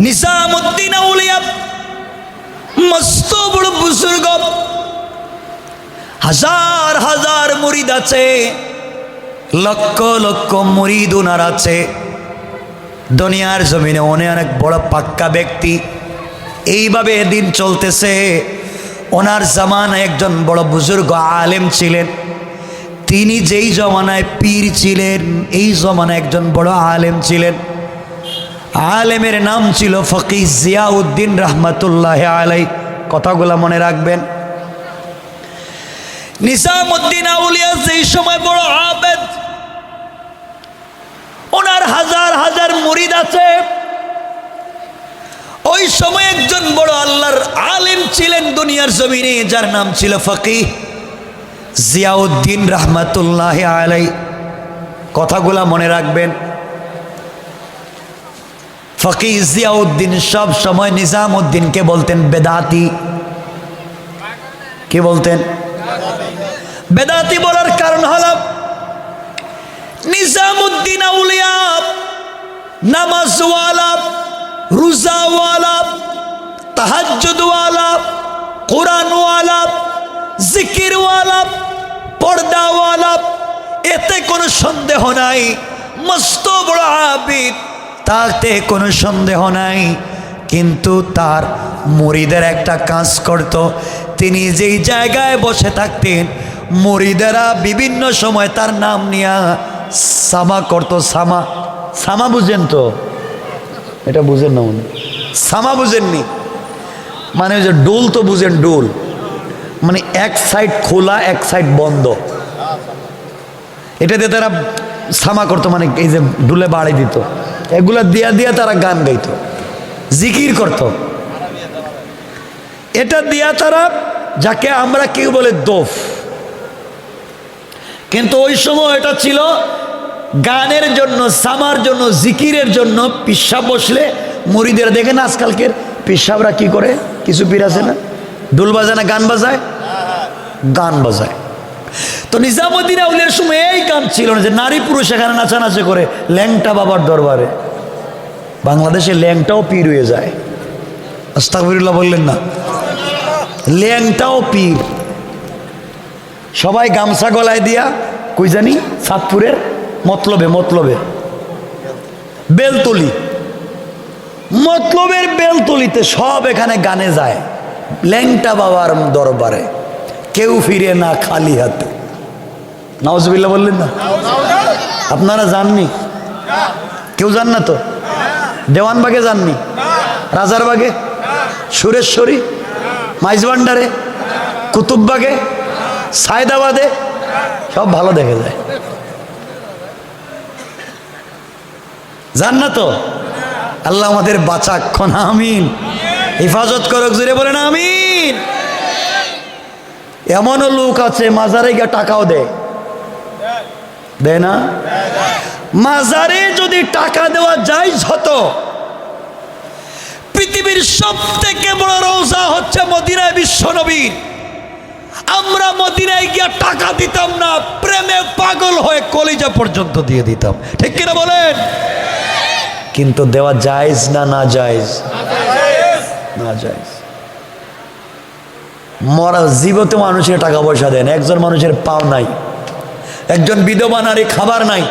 নিজামুদ্দিন আউলিয়া মস্ত বড় বুজুর্গ, হাজার হাজার মুরিদ আছে, লক্ষ লক্ষ মুরিদ ওনার আছে। দুনিয়ার জমিনে অনেক বড় পাক্কা ব্যক্তি। এইভাবে দিন চলতেছে। ওনার জামানায় একজন বড় বুজুর্গ আলেম ছিলেন। তিনি যেই জমানায় পীর ছিলেন, এই জমানায় একজন বড় আলেম ছিলেন। আলেমের নাম ছিল ফকিহ জিয়াউদ্দিন রহমতুল্লাহ আলাইহি। কথাগুলো মনে রাখবেন। নিজামুদ্দিন আউলিয়া যেই সময় বড় আবেদ, ওনার হাজার হাজার মুরিদ আছে। ওই সময় একজন বড় আল্লাহর আলেম ছিলেন দুনিয়ার জমিনে, যার নাম ছিল ফকিহ জিয়াউদ্দিন রহমতুল্লাহ আলাইহি। কথাগুলা মনে রাখবেন। ফকিহ জিয়াউদ্দিন সব সময় নিজামুদ্দিনকে বলতেন বেদাতি। কি বলতেন? বেদাতি বলার কারণ হলো নিজামুদ্দিন আউলিয়া নামাজওয়ালা, রোজাওয়ালা, তাহাজ্জুদওয়ালা, কোরআনওয়ালা, জিকিরওয়ালা, পর্দাওয়ালা, এতে কোনো সন্দেহ নাই। মস্ত বড় আবিদ, তাতে কোনো সন্দেহ নাই। কিন্তু তার মুরিদের একটা কাজ করত। তিনি যেই জায়গায় বসে থাকতেন, মুরিদেরা বিভিন্ন সময় তার নাম নিয়ে সামা করত। সামা, সামা বুঝেন তো? এটা বুঝেন না মনে? সামা বুঝেননি? মানে ওই যে ডোল তো বুঝেন? ডোল মানে এক সাইড খোলা, এক সাইড বন্ধ। এটাতে তারা সামা করতো, মানে এই যে ডুলে বাড়ি দিত, এগুলা দিয়া দিয়া তারা গান গাইতো, জিকির করত। এটা দিয়া তারা, যাকে আমরা কেউ বলে দোফ, কিন্তু ওই সময় এটা ছিল গানের জন্য, সামার জন্য, জিকিরের জন্য। পিসাব বসলে মুরিদের দেখেন আজকালকের পিসাবরা কি করে, কিছু পীর আছে না, ডোল বাজায় না গান বাজায়, গান বাজায়। তো নিজামুদ্দিন আউলিয়ার সময় এই গান ছিল না যে নারী পুরুষ এখানে নাচানাচি করে ল্যাংটা বাবার দরবারে। বাংলাদেশে ল্যাংটাও পীর হয়ে যায়। আস্তাগফিরুল্লাহ বললেন না? ল্যাংটাও পীর। সবাই গামছা গলায় দিয়া, কই জানি চাঁদপুরের মতলবে, মতলবে বেলতলি, মতলবের বেলতলিতে সব এখানে গানে যায় ল্যাংটা বাবার দরবারে। কেউ ফিরে না খালি হাতে। নাউজুবিল্লাহ বললেন না? আপনারা যাননি? কেউ যান না তো? দেওয়ানবাগে যাননি? রাজারবাগে, সুরেশ্বরী, মাইজভান্ডারে, কুতুববাগে, সায়দাবাদে সব ভালো দেখে যায়। যান না তো? আল্লাহ আমাদের বাঁচাক্ষণ, আমিন। হেফাজত করুক, জুড়ে বলেন আমিন। এমনও লোক আছে মাজারে গিয়ে টাকাও দেয়, দেয় না? মাজারে যদি টাকা দেওয়া যায়, হতো পৃথিবীর সব থেকে বড় রওজা হচ্ছে মদিনায় বিশ্বনবীর। আমরা মদিনায় গিয়ে টাকা দিতাম না, প্রেমে পাগল হয়ে কলিজা পর্যন্ত দিয়ে দিতাম। ঠিক কিনা বলেন? কিন্তু দেওয়া জায়েজ না না জায়েজ? না জায়েজ। মরা জীবিত মানুষের টাকা পয়সা দেন, একজন মানুষের পাও নাই, একজন বিধবা নারী খাবার নাই,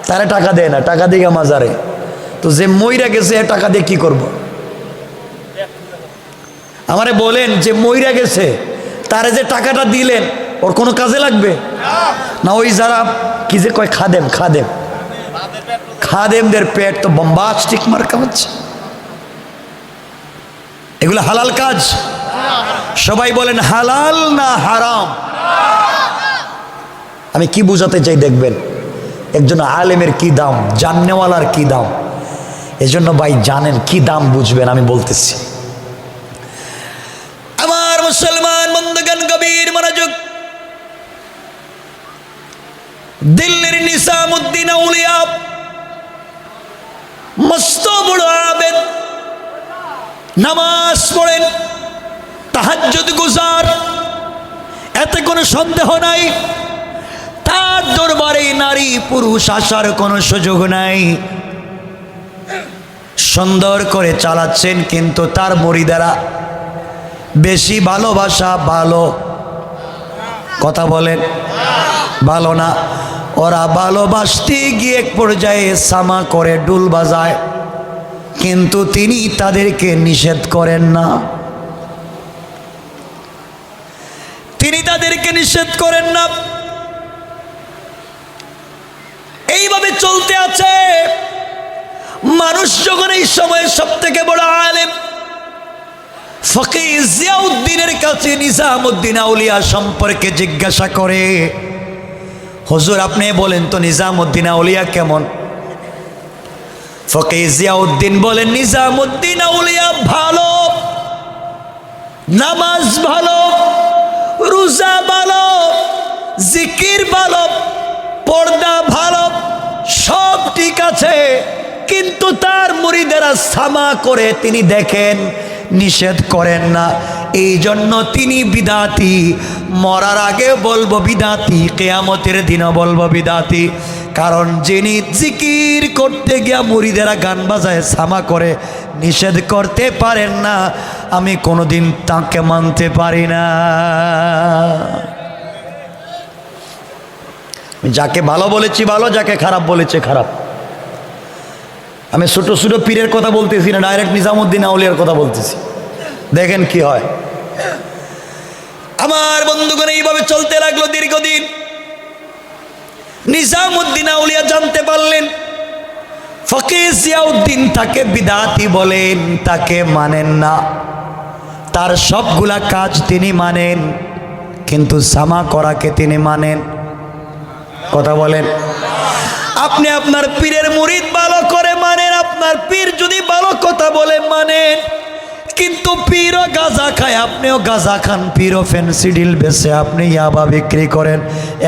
তারা টাকা দেয় না, টাকা দিয়ে মাজারে। তো যে মইরা গেছে টাকা দিয়ে কি করব? আমারে বলেন, যে মইরা গেছে তারে যে টাকাটা দিলেন, ওর কোনো কাজে লাগবে না? ওই যারা কি যে কয় খাদেম, খাদেম, খাদেমদের পেট তো বম্বাস্টিক মার্কা হচ্ছে। এগুলো হালাল কাজ? সবাই বলেন হালাল না হারাম? আমি কি বুঝাতে চাই দেখবেন। একজন আলেমের কি দাম, জাননেওয়ালার কি দাম। এজন্য ভাই জানেন কি দাম বুঝবেন, আমি বলতেছি। আমার মুসলমান বন্ধুগণ, গভীর মনোযোগ। দিল্লির নিজামুদ্দিন আউলিয়া মস্ত বড় আবেদ, নামাজ পড়েন, তাহাজ্জুদ গুজার, এতে কোনো সন্দেহ নাই। তার দরবারে নারী পুরুষ আসার কোনো সুযোগ নাই। সুন্দর করে চালাচ্ছেন, কিন্তু তার মুরিদেরা বেশি ভালোবাসা ভালো, কথা বলেন, ভালো না। ওরা ভালোবাসতে গিয়ে এক পর্যায়ে সামা করে ডুল বাজায়, কিন্তু তিনি তাদেরকে নিষেধ করেন না, তিনি তাদেরকে নিষেধ করেন না। এইভাবে চলতে আছে। মানুষ যখন এই সময়ের সব থেকে বড় আলেম ফকিহ জিয়াউদ্দিনের কাছে নিজামুদ্দিন আউলিয়া সম্পর্কে জিজ্ঞাসা করে, হুজুর আপনি বলেন তো নিজামুদ্দিন আউলিয়া কেমন? ফকিহ জিয়াউদ্দিন বলেন, নিজামুদ্দিন আউলিয়া ভালো, নামাজ ভালো, রোজা ভালো, জিকির ভালো, পর্দা ভালো, সব ঠিক আছে, কিন্তু তার মুরিদেরা সামা করে তিনি দেখেন, নিষেধ করেন না। এই জন্য তিনি বিদাতি। মরার আগে বলবো বিদাতি, কিয়ামতের দিনও বলবো বিদাতি। কারণ যিনি জিকির করতে গিয়া মুরিদেরা গান বাজায় সামা করে নিষেধ করতে পারেন না, আমি কোনোদিন তাকে মানতে পারি না। যাকে ভালো বলেছি ভালো, যাকে খারাপ বলেছে খারাপ। আমি ছোট ছোট পীরের কথা বলতেছি না, ডাইরেক্ট নিজামুদ্দিন আউলিয়ার কথা বলতেছি। দেখেন কি হয়। আমার বন্ধুগণ এইভাবে চলতে লাগলো দীর্ঘদিন। নিজামুদ্দিন আউলিয়া জানতে পারলেন ফকিহ জিয়াউদ্দিন তাকে বিদাতি বলেন, তাকে মানেন না। তার সবগুলা কাজ তিনি মানেন, কিন্তু সামা করাকে তিনি মানেন। কথা বলেন। আপনি আপনার পীরের মুরিদ ভালো করে মানেন, আপনার পীর যদি ভালো কথা বলে মানেন, কিন্তু পীরও গাঁজা খায়, আপনিও গাঁজা খান, পীরও ফেন্সিডিল বেচে, আপনি ইয়াবা বিক্রি করেন,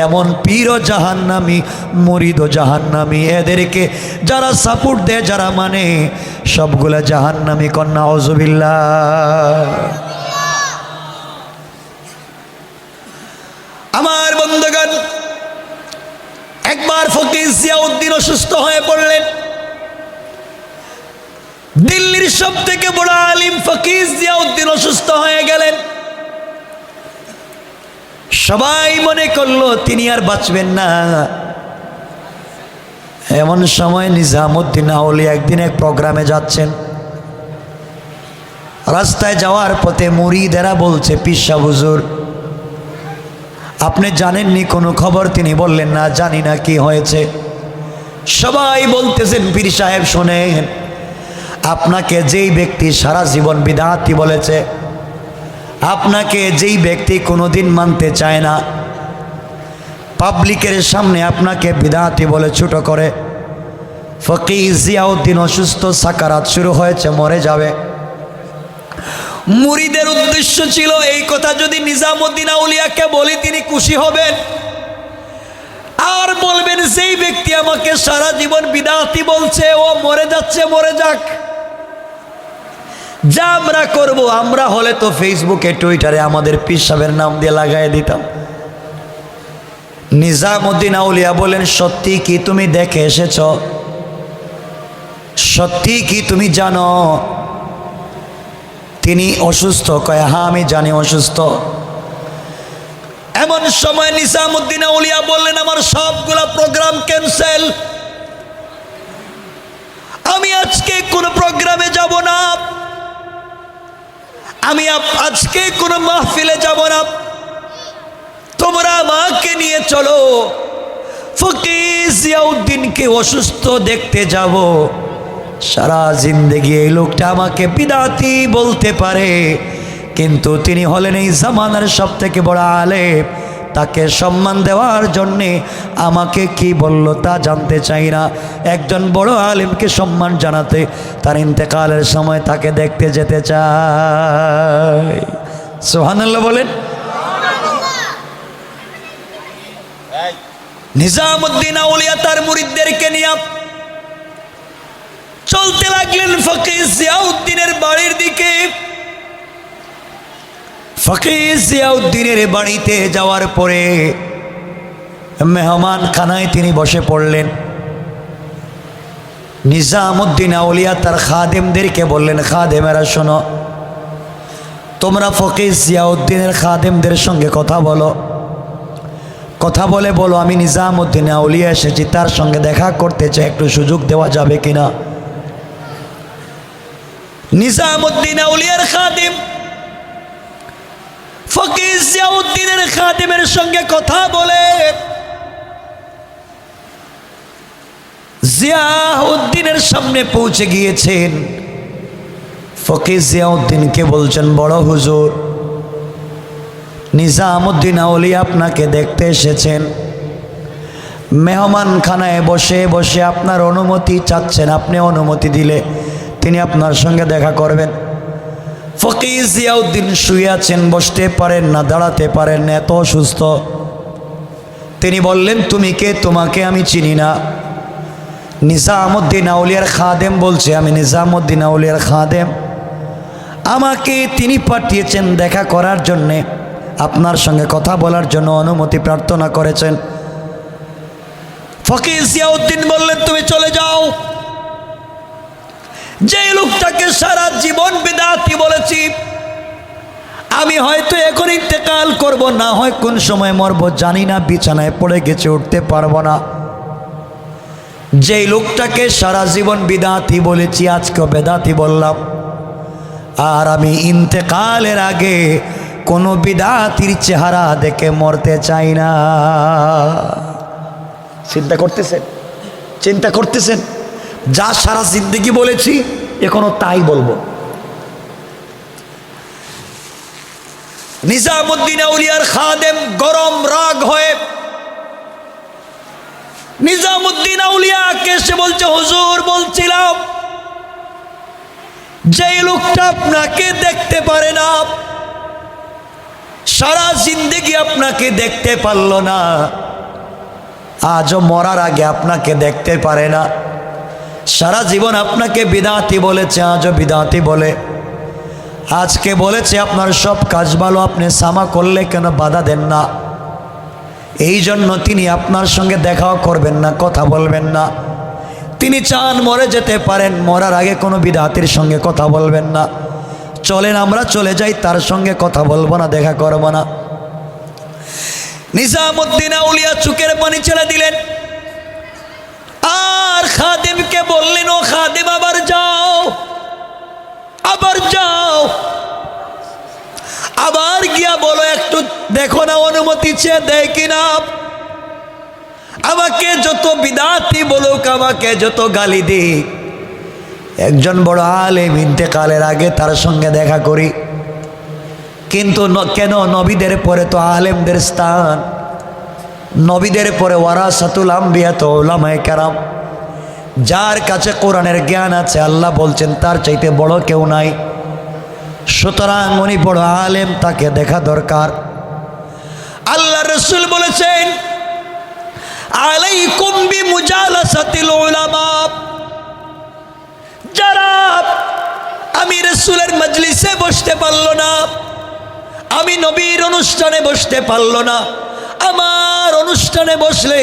এমন পীরও জাহান্নামী, মুরিদও জাহান্নামী। এদেরকে যারা সাপোর্ট দেয়, যারা মানে, সবগুলা জাহান্নামী। কন্যা আউযুবিল্লাহ। আমার বন্ধুগণ, একবার ফকিহ জিয়াউদ্দিন অসুস্থ হয়ে পড়লেন। দিল্লির সব থেকে বড় আলিম ফকিহ জিয়াউদ্দিন অসুস্থ হয়ে গেলেন। সবাই মনে করলো তিনি আর বাঁচবেন না। এমন সময় নিজামুদ্দিন আউলিয়া একদিন এক প্রোগ্রামে যাচ্ছেন। রাস্তায় যাওয়ার পথে মুরিদেরা বলছে, পীর সাহেব হুজুর আপনি জানেননি কোনো খবর? তিনি বললেন, না জানি না, কি হয়েছে? সবাই বলতেছেন, পীর সাহেব শোনেন, আপনাকে যেই ব্যক্তি সারা জীবন বিদাতি বলেছে, আপনাকে যেই ব্যক্তি কোনোদিন মানতে চায় না, পাবলিকের সামনে আপনাকে বিদাতি বলে ছোট করে, ফকিহ জিয়াউদ্দিন অসুস্থ, সাকারাত শুরু হয়েছে, মরে যাবে। মুরিদের উদ্দেশ্য ছিল এই কথা যদি নিজামুদ্দিন আউলিয়াকে বলি তিনি খুশি হবেন, আর বলবেন যেই ব্যক্তি আমাকে সারা জীবন বিদাতি বলছে ও মরে যাচ্ছে, মরে যাক। যা আমরা করবো, আমরা হলে তো ফেসবুকে টুইটারে আমাদের পীর সাহেবের নাম দিয়ে লাগাই দিতাম। নিজামুদ্দিন আউলিয়া বলেন, সত্যি কি তুমি দেখে এসেছ? সত্যি কি তুমি জানো তিনি অসুস্থ? কয়, হ্যাঁ আমি জানি অসুস্থ। এমন সময় নিজামুদ্দিন আউলিয়া বললেন, আমার সবগুলা প্রোগ্রাম ক্যান্সেল, আমি আজকে কোনো প্রোগ্রামে যাব না, আমি আজকে কোনো মাহফিলে যাব না, তোমরা আমাকে নিয়ে চলো, ফকিহ জিয়াউদ্দিনকে অসুস্থ দেখতে যাব। সারা জিন্দেগি এই লোকটা আমাকে বিদাতি বলতে পারে, কিন্তু তিনি হলেন এই জামানার সব থেকে বড় আলেম। তাকে সম্মান দেওয়ার জন্যে আমাকে কি বলল তা জানতে চাই না। একজন বড় আলেমকে সম্মান জানাতে তার ইন্তেকালের সময় তাকে দেখতে যেতে চাই। সুবহানাল্লাহ বলেন। নিজামুদ্দিন আউলিয়া তার মুরিদদেরকে নিয়ে চলতে লাগলেন ফকিহ জিয়াউদ্দিনের বাড়ির দিকে। ফকিহ জিয়াউদ্দিনের বাড়িতে যাওয়ার পরে মেহমান খানায় তিনি বসে পড়লেন। নিজামুদ্দিন আউলিয়া তার খাদেমদেরকে বললেন, খাদেমেরা শোনো, তোমরা ফকির জিয়াউদ্দিনের খাদেমদের সঙ্গে কথা বলো, কথা বলে বলো আমি নিজামুদ্দিন আউলিয়া এসেছি, তার সঙ্গে দেখা করতে চাই, একটু সুযোগ দেওয়া যাবে কিনা। নিজামুদ্দিন আউলিয়ার খাদেম ফকির জিয়াউদ্দিনের খাদেমের সঙ্গে কথা বলে জিয়াউদ্দিনের সামনে পৌঁছে গিয়েছেন। ফকির জিয়াউদ্দিনকে বলছেন, বড় হুজুর, নিজামুদ্দিন আউলিয়া আপনাকে দেখতে এসেছেন, মেহমানখানায় বসে বসে আপনার অনুমতি চাচ্ছেন, আপনি অনুমতি দিলে তিনি আপনার সঙ্গে দেখা করবেন। ফকির জিয়াউদ্দিন শুয়ে আছেন, বসতে পারেন না, দাঁড়াতে পারেন না, এত অসুস্থ। তিনি বললেন, তুমি কে? তোমাকে আমি চিনি না। নিজামুদ্দিন আউলিয়ার খাদেম বলছে, আমি নিজামুদ্দিন আউলিয়ার খাদেম, আমাকে তিনি পাঠিয়েছেন দেখা করার জন্যে, আপনার সঙ্গে কথা বলার জন্য অনুমতি প্রার্থনা করেছেন। ফকির জিয়াউদ্দিন বললেন, তুমি চলে যাও। যে লোকটাকে সারা জীবন বিদআতি বলেছি, আমি হয়তো এখন ইন্তেকাল করব, না হয় কোন সময় মরব জানি না, বিছানায় পড়ে গেছে, উঠতে পারবো না। যেই লোকটাকে সারা জীবন বিদআতি বলেছি, আজকেও বেদাতি বললাম, আর আমি ইন্তেকালের আগে কোনো বিদআতির চেহারা দেখে মরতে চাই না। চিন্তা করতেছেন? চিন্তা করতেছেন? যা সারা জিন্দেগি বলেছি এখনো তাই বলবো। নিজামুদ্দিন আউলিয়ার খাদেম গরম রাগ হয়ে নিজামুদ্দিন আউলিয়াকে এসে বলছে, হুজুর, বলছিলাম যেই লোকটা আপনাকে দেখতে পারে না, সারা জিন্দেগি আপনাকে দেখতে পারল না, আজও মরার আগে আপনাকে দেখতে পারে না, সারা জীবন আপনাকে বিদআতি বলেছে, আজও বিদআতি বলে, আজকে বলেছে আপনার সব কাজ ভালো, আপনি সামা করলে কেন বাধা দেন না, এই জন্য তিনি আপনার সঙ্গে দেখাও করবেন না, কথা বলবেন না। তিনি চান মরে যেতে পারেন, মরার আগে কোনো বিদআতির সঙ্গে কথা বলবেন না। চলেন আমরা চলে যাই, তার সঙ্গে কথা বলবো না, দেখা করব না। নিজামুদ্দিন আউলিয়া চোখের পানি ছেড়ে দিলেন, আর খাদেমকে বললেন, ও খাদেম, আবার যাও, আবার যাও, আবার গিয়া বলো, একটু দেখো না অনুমতি চেয়ে দেয় কিনা। আমাকে যত বিদআতি বলুক, আমাকে যত গালি দিক, একজন বড় আলেম ইন্তেকালের আগে তার সঙ্গে দেখা করি। কিন্তু কেন? নবীদের পরে তো আলেমদের স্থান, নবীদের পরে ওয়ারাসাতুল আম্বিয়া তো উলামায়ে কেরাম, যার কাছে কোরআনের জ্ঞান আছে, আল্লাহ বলছেন তার চাইতে বড় কেউ নাই। সুতরাং উনি বড় আলেম, তাকে দেখা দরকার। আল্লাহ রাসূল বলেছেন, আলাইকুম বিমুজালাসাতিল উলামা, যারা আমি রাসূলের মজলিসে বসতে পারলো না, আমি নবীর অনুষ্ঠানে বসতে পারলো না, আমার অনুষ্ঠানে বসলে,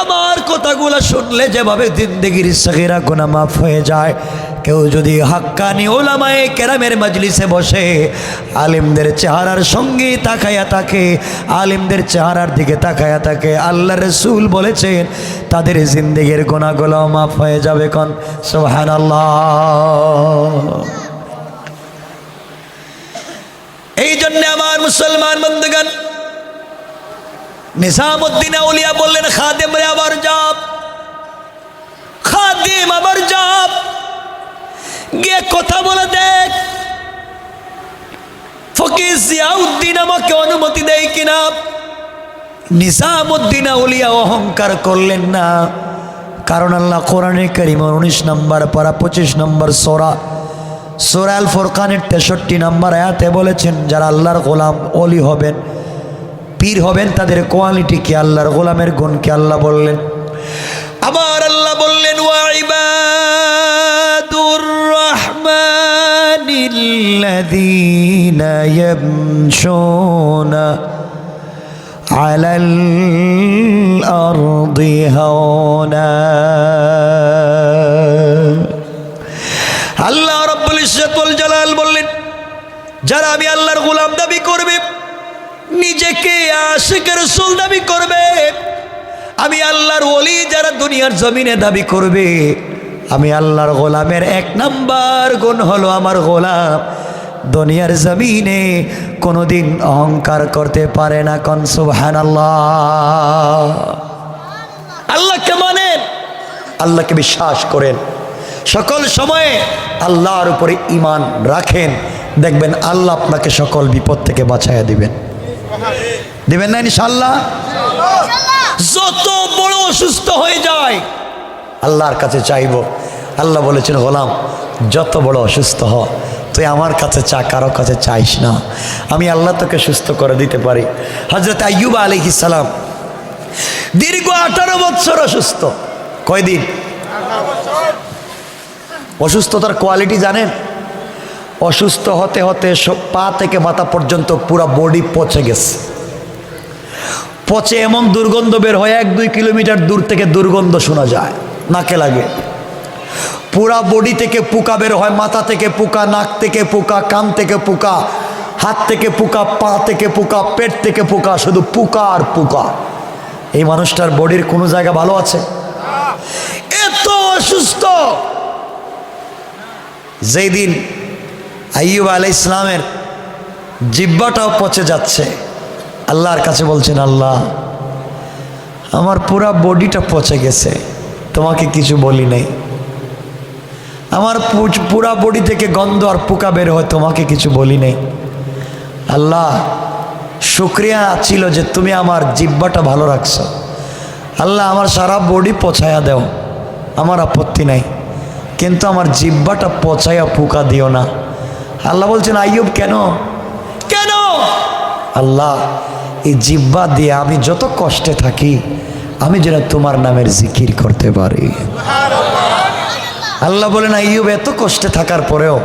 আমার কথাগুলো শুনলে যেভাবে জিন্দেগির সগীরা গুনাহ মাফ হয়ে যায়, কেউ যদি হাক্কানি উলামায়ে কেরামের মজলিসে বসে আলেমদের চেহারার সঙ্গে তাকায়া থাকে, আলেমদের চেহারার দিকে তাকায়া থাকে, আল্লাহ রাসূল বলেছেন তাদের জিন্দেগির গুনাহগুলো মাফ হয়ে যাবে। কোন সুবহানাল্লাহ। এই জন্য আমার মুসলমান বন্ধুগণ, নিজামুদ্দিন আউলিয়া বললেন, খাদেম রে আবার যাব, খাদেম আবার যাব, গিয়ে কথা বলে দেখ ফকির জিয়াউদ্দিন আমাকে অনুমতি দেয় কিনা। নিজামুদ্দিন আউলিয়া অহংকার করলেন না, কারণ আল্লাহ কোরআনে কারীম 19 নম্বর পারা 25 নম্বর সূরা আল ফুরকানের 63 নম্বর আয়াতে বলেছেন, যারা আল্লাহর গোলাম ওলি হবেন, পীর হবেন, তাদের কোয়ালিটি কি, আল্লাহর গোলামের গুণ কি আল্লাহ বললেন। আবার আল্লাহ বললেন, ওয়া ইবাদুর রাহমানিল্লাযীনা ইয়ামশুনা আলাল আরদি হাওনা আল্লাহ রাব্বুল ইজ্জত ওয়াল জালাল বললেন, যারা আমি আল্লাহর গোলাম দাবি করবে, নিজেকে আশিক রাসূল দাবি করবে, আমি আল্লাহর ওলি যারা দুনিয়ার জমিনে দাবি করবে, আমি আল্লাহর গোলামের 1 নাম্বার গুণ হলো আমার গোলাম দুনিয়ার জমিনে কোনোদিন অহংকার করতে পারে না। কোন সুবহানাল্লাহ। আল্লাহকে মানেন, আল্লাহকে বিশ্বাস করেন, সকল সময়ে আল্লাহর উপরে ঈমান রাখেন, দেখবেন আল্লাহ আপনাকে সকল বিপদ থেকে বাঁচাইয়া দিবেন। দিবেন না ইনশাআল্লাহ? যত বড় অসুস্থ হয়ে যায় আল্লাহর কাছে চাইব। আল্লাহ বলেছেন, গোলাম যত বড় অসুস্থ হ, তুই আমার কাছে চা, কারো কাছে চাইস না, আমি আল্লাহ তোকে সুস্থ করে দিতে পারি। হযরত আইয়ুব আলাইহিস সালাম দীর্ঘ 18 বছর অসুস্থ। কয়দিন? অসুস্থতার কোয়ালিটি জানেন? অসুস্থ হতে হতে পা থেকে মাথা পর্যন্ত পুরো বডি পচে গেছে। পচে এমন দুর্গন্ধ বের হয়, 1-2 কিলোমিটার দূর থেকে দুর্গন্ধ শোনা যায়, নাকে লাগে। পুরা বডি থেকে পোকা বের হয়, মাথা থেকে পোকা, নাক থেকে পোকা, কান থেকে পোকা, হাত থেকে পোকা, পা থেকে পোকা, পেট থেকে পোকা, শুধু পোকা আর পোকা। এই মানুষটার বডির কোনো জায়গা ভালো আছে? এত অসুস্থ। যেই দিন আইয়ুব আলাইহিস সালামের জিহ্বাটাও পচে যাচ্ছে, আল্লাহর কাছে বলছেন, আল্লাহ আমার পুরা বডিটা পচে গেছে, তোমাকে কিছু বলি নাই। আমার পুরা বডি থেকে গন্ধ আর পোকা বের হয়, তোমাকে কিছু বলি নাই। আল্লাহ শুকরিয়া ছিল যে তুমি আমার জিহ্বাটা ভালো রাখছো। আল্লাহ আমার সারা বডি পচাইয়া দাও, আমার আপত্তি নাই, কিন্তু আমার জিহ্বাটা পচাইয়া পোকা দিও না। আল্লাহ বলছেন, আইয়ুব কেন? কেন? আল্লাহ এই জিহ্বা দিয়ে আমি যত কষ্টে থাকি, আমি যেন তোমার নামের জিকির করতে পারি। আল্লাহ বলেন, আইয়ুব এত কষ্টে থাকার পরেও,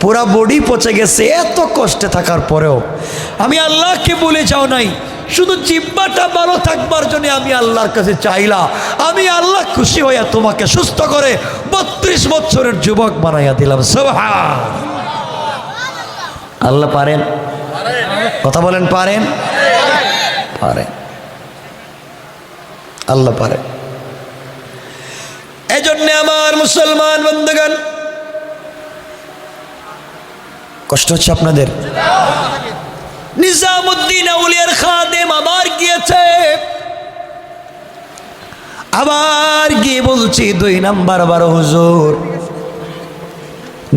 পুরা বডি পচে গেছে, এত কষ্টে থাকার পরেও আমি আল্লাহকে বলে যাও নাই, শুধু জিহ্বাটা ভালো থাকবার জন্য আমি আল্লাহর কাছে চাইলা, আমি আল্লাহ খুশি হইয়া তোমাকে সুস্থ করে 32 বছরের যুবক বানাইয়া দিলাম। সুবহান আল্লাহ। পারেন? কথা বলেন, পারেন? পারেন, আল্লাহ পারেন। এই জন্য আমার মুসলমান বন্ধুগণ, কষ্ট হচ্ছে আপনাদের? নিজামুদ্দিন আউলিয়ার খাদেম আবার গিয়েছে, আবার গিয়ে বলছি 2 নাম্বার বার, হুজুর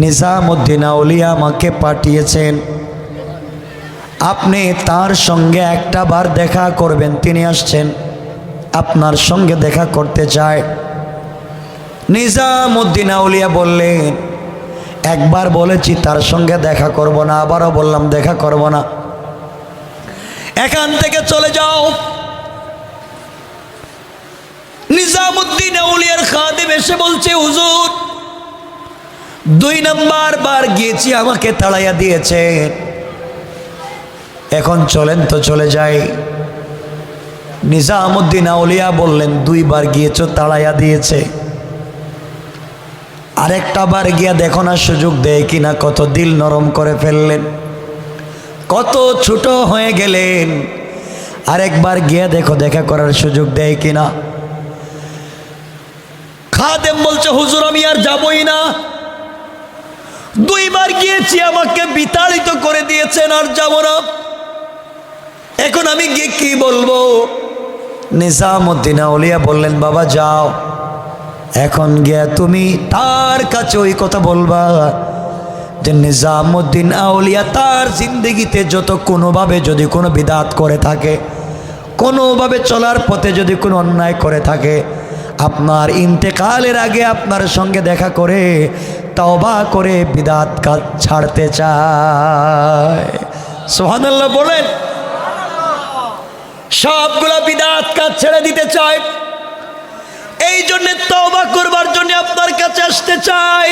নিজামুদ্দিন আউলিয়া আমাকে পাঠিয়েছেন, আপনি তার সঙ্গে একটা বার দেখা করবেন, তিনি আসছেন, আপনার সঙ্গে দেখা করতে চায়। নিজামুদ্দিন আউলিয়া বললেন, একবার বলেছি তার সঙ্গে দেখা করব না, আবারও বললাম দেখা করব না, এখান থেকে চলে যাও। নিজামুদ্দিন আউলিয়ার খাদেম এসে বলছে, হুজুর 2 নাম্বার বার গিয়েছি, আমাকে তাড়াইয়া দিয়েছে, এখন চলেন তো চলে যাই। নিজামুদ্দিন আউলিয়া বললেন, 2 বার গিয়েছো, তাড়াইয়া দিয়েছে, আরেকটা বার গিয়া দেখো না সুযোগ দেয় কিনা। কত দিল নরম করে ফেললেন, কত ছোট হয়ে গেলেন, আরেকবার গিয়া দেখো দেখা করার সুযোগ দেয় কিনা। খাদেম বলছে, হুজুর আমি আর যাবই না, 2 বার গিয়েছি, আমাকে বিতাড়িত করে দিয়েছেন, আর যাব না, এখন আমি গিয়ে কি বলবো? নিজামুদ্দিন আউলিয়া বললেন, বাবা যাও, এখন গিয়া তুমি তার কাছে ওই কথা বলবা যে নিজামুদ্দিন আউলিয়া তার জিন্দগিতে যত কোনোভাবে যদি কোনো বিদাত করে থাকে, কোনোভাবে চলার পথে যদি কোনো অন্যায় করে থাকে, আপনার ইন্তেকালের আগে আপনার সঙ্গে দেখা করে তওবা করে বিদাত কাজ ছাড়তে চায়। সুবহানাল্লাহ বলেন। সবগুলা বিদাত কাজ ছেড়ে দিতে চায়, এই জন্য তওবা করবার জন্য আপনার কাছে আসতে চাই।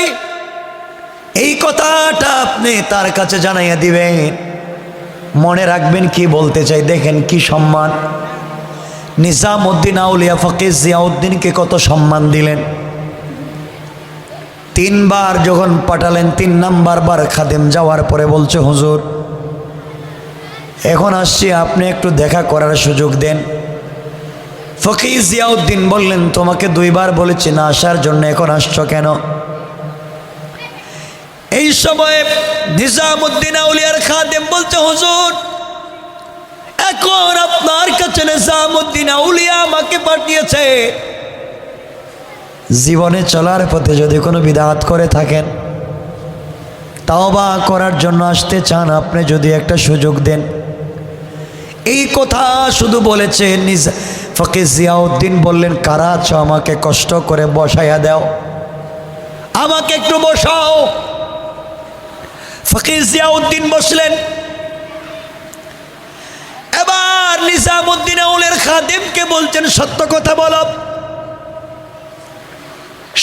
এই কথাটা আপনি তার কাছে জানাইয়া দিবেন, মনে রাখবেন কি বলতে চাই। দেখেন কি সম্মান, নিজামুদ্দিন আউলিয়া ফকির জিয়াউদ্দিনকে কত সম্মান দিলেন। তিনবার যখন পাঠালেন, 3 নাম্বার বার খাদেম যাওয়ার পরে বলছে, হুজুর এখন আসছি, আপনি একটু দেখা করার সুযোগ দেন। ফকি জিয়াউদ্দিন বললেন, তোমাকে 2 বার বলেছি না আসার জন্য, এখন আসছো কেন? এই সময়ে নিজামুদ্দিন আউলিয়ার খাদেম বলছে, হুজুর এখন আপনার কাছে নিজামুদ্দিন আউলিয়া আমাকে পাঠিয়েছে, জীবনে চলার পথে যদি কোনো বিদআত করে থাকেন, তাওবা করার জন্য আসতে চান, আপনি যদি একটা সুযোগ দেন। এই কথা শুধু বলেছে। ফকি জিয়াউদ্দিন বললেন, কারা আছো আমাকে কষ্ট করে বসাইয়া দাও, আমাকে একটু বসাও। ফকি জিয়াউদ্দিন বসলেন। এবার নিজামুদ্দিন আউলিয়ার খাদেমকে বলছেন, সত্য কথা বলো,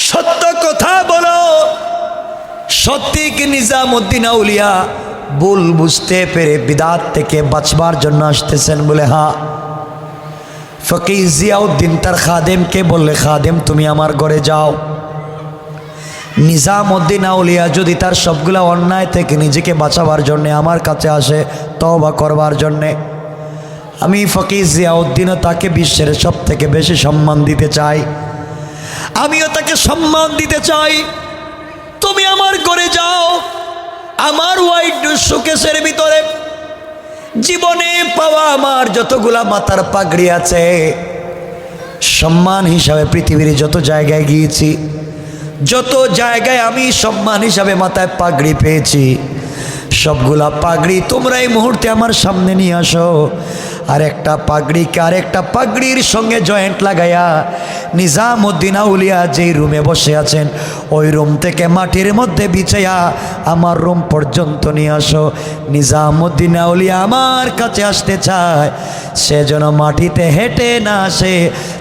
সত্য কথা বলো, সত্যি কি নিজামুদ্দিন আউলিয়া ভুল বুঝতে পেরে বিদআত থেকে বাঁচবার জন্য আসতেছেন? বলে হ্যাঁ। ফকি জিয়াউদ্দিন তার খাদেমকে বললে, খাদেম তুমি আমার ঘরে যাও, নিজামুদ্দিন আউলিয়া যদি তার সবগুলা অন্যায় থেকে নিজেকে বাঁচাবার জন্যে আমার কাছে আসে তওবা করবার জন্যে, আমি ফকি জিয়াউদ্দিনও তাকে বিশ্বের সব থেকে বেশি সম্মান দিতে চাই, আমিও তাকে সম্মান দিতে চাই। তুমি আমার ঘরে যাও, আমার হোয়াইট শোকেসের ভিতরে জীবনে পাওয়া আমার যতগুলা মাথার পাগড়ি আছে, সম্মান হিসাবে পৃথিবীর যত জায়গায় গিয়েছি, যত জায়গায় আমি সম্মান হিসাবে মাথায় পাগড়ি পেয়েছি, সবগুলা পাগড়ি তোমরা এই মুহূর্তে আমার সামনে নিয়ে আসো। আর একটা পাগড়িকে আরেকটা পাগড়ির সঙ্গে জয়েন্ট লাগাইয়া নিজামুদ্দিন আউলিয়া যেই রুমে বসে আছেন ওই রুম থেকে মাটির মধ্যে বিছাইয়া আমার রুম পর্যন্ত নিয়ে আসো। নিজামুদ্দিন আউলিয়া আমার কাছে আসতে চায়, সে যেন মাটিতে হেঁটে না আসে,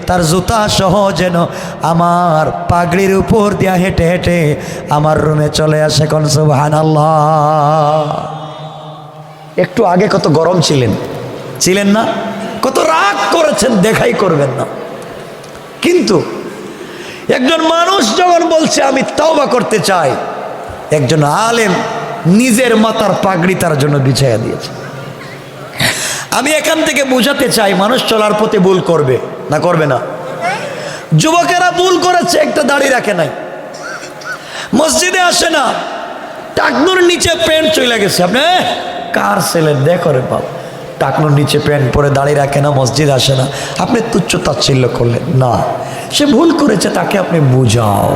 তার জুতা সহ যেন আমার পাগড়ির উপর দিয়া হেঁটে হেঁটে আমার রুমে চলে আসে। কোন সুবহানাল্লাহ। একটু আগে কত গরম ছিলেন না, কত রাগ করেছেন, দেখাই করবেন না। কিন্তু একজন মানুষ যখন বলছে আমি তওবা করতে চাই, একজন আলেম নিজের মাথার পাগড়ি তার জন্য বিছাইয়া দিয়েছে। আমি এখান থেকে বোঝাতে চাই, মানুষ চলার পথে ভুল করবে না, করবে না? যুবকেরা ভুল করেছে, একটা দাড়ি রাখে নাই, মসজিদে আসে না, টাকনুর নিচে প্যান্ট চলে গেছে। আপনি কার ছেলে দেখো রে বাপ, টাকনুর নিচে প্যান্ট পরে দাঁড়িয়ে রাখে না, মসজিদ আসে না, আপনি তুচ্ছ তাচ্ছিল্য করলেন না। সে ভুল করেছে, তাকে আপনি বুঝাও।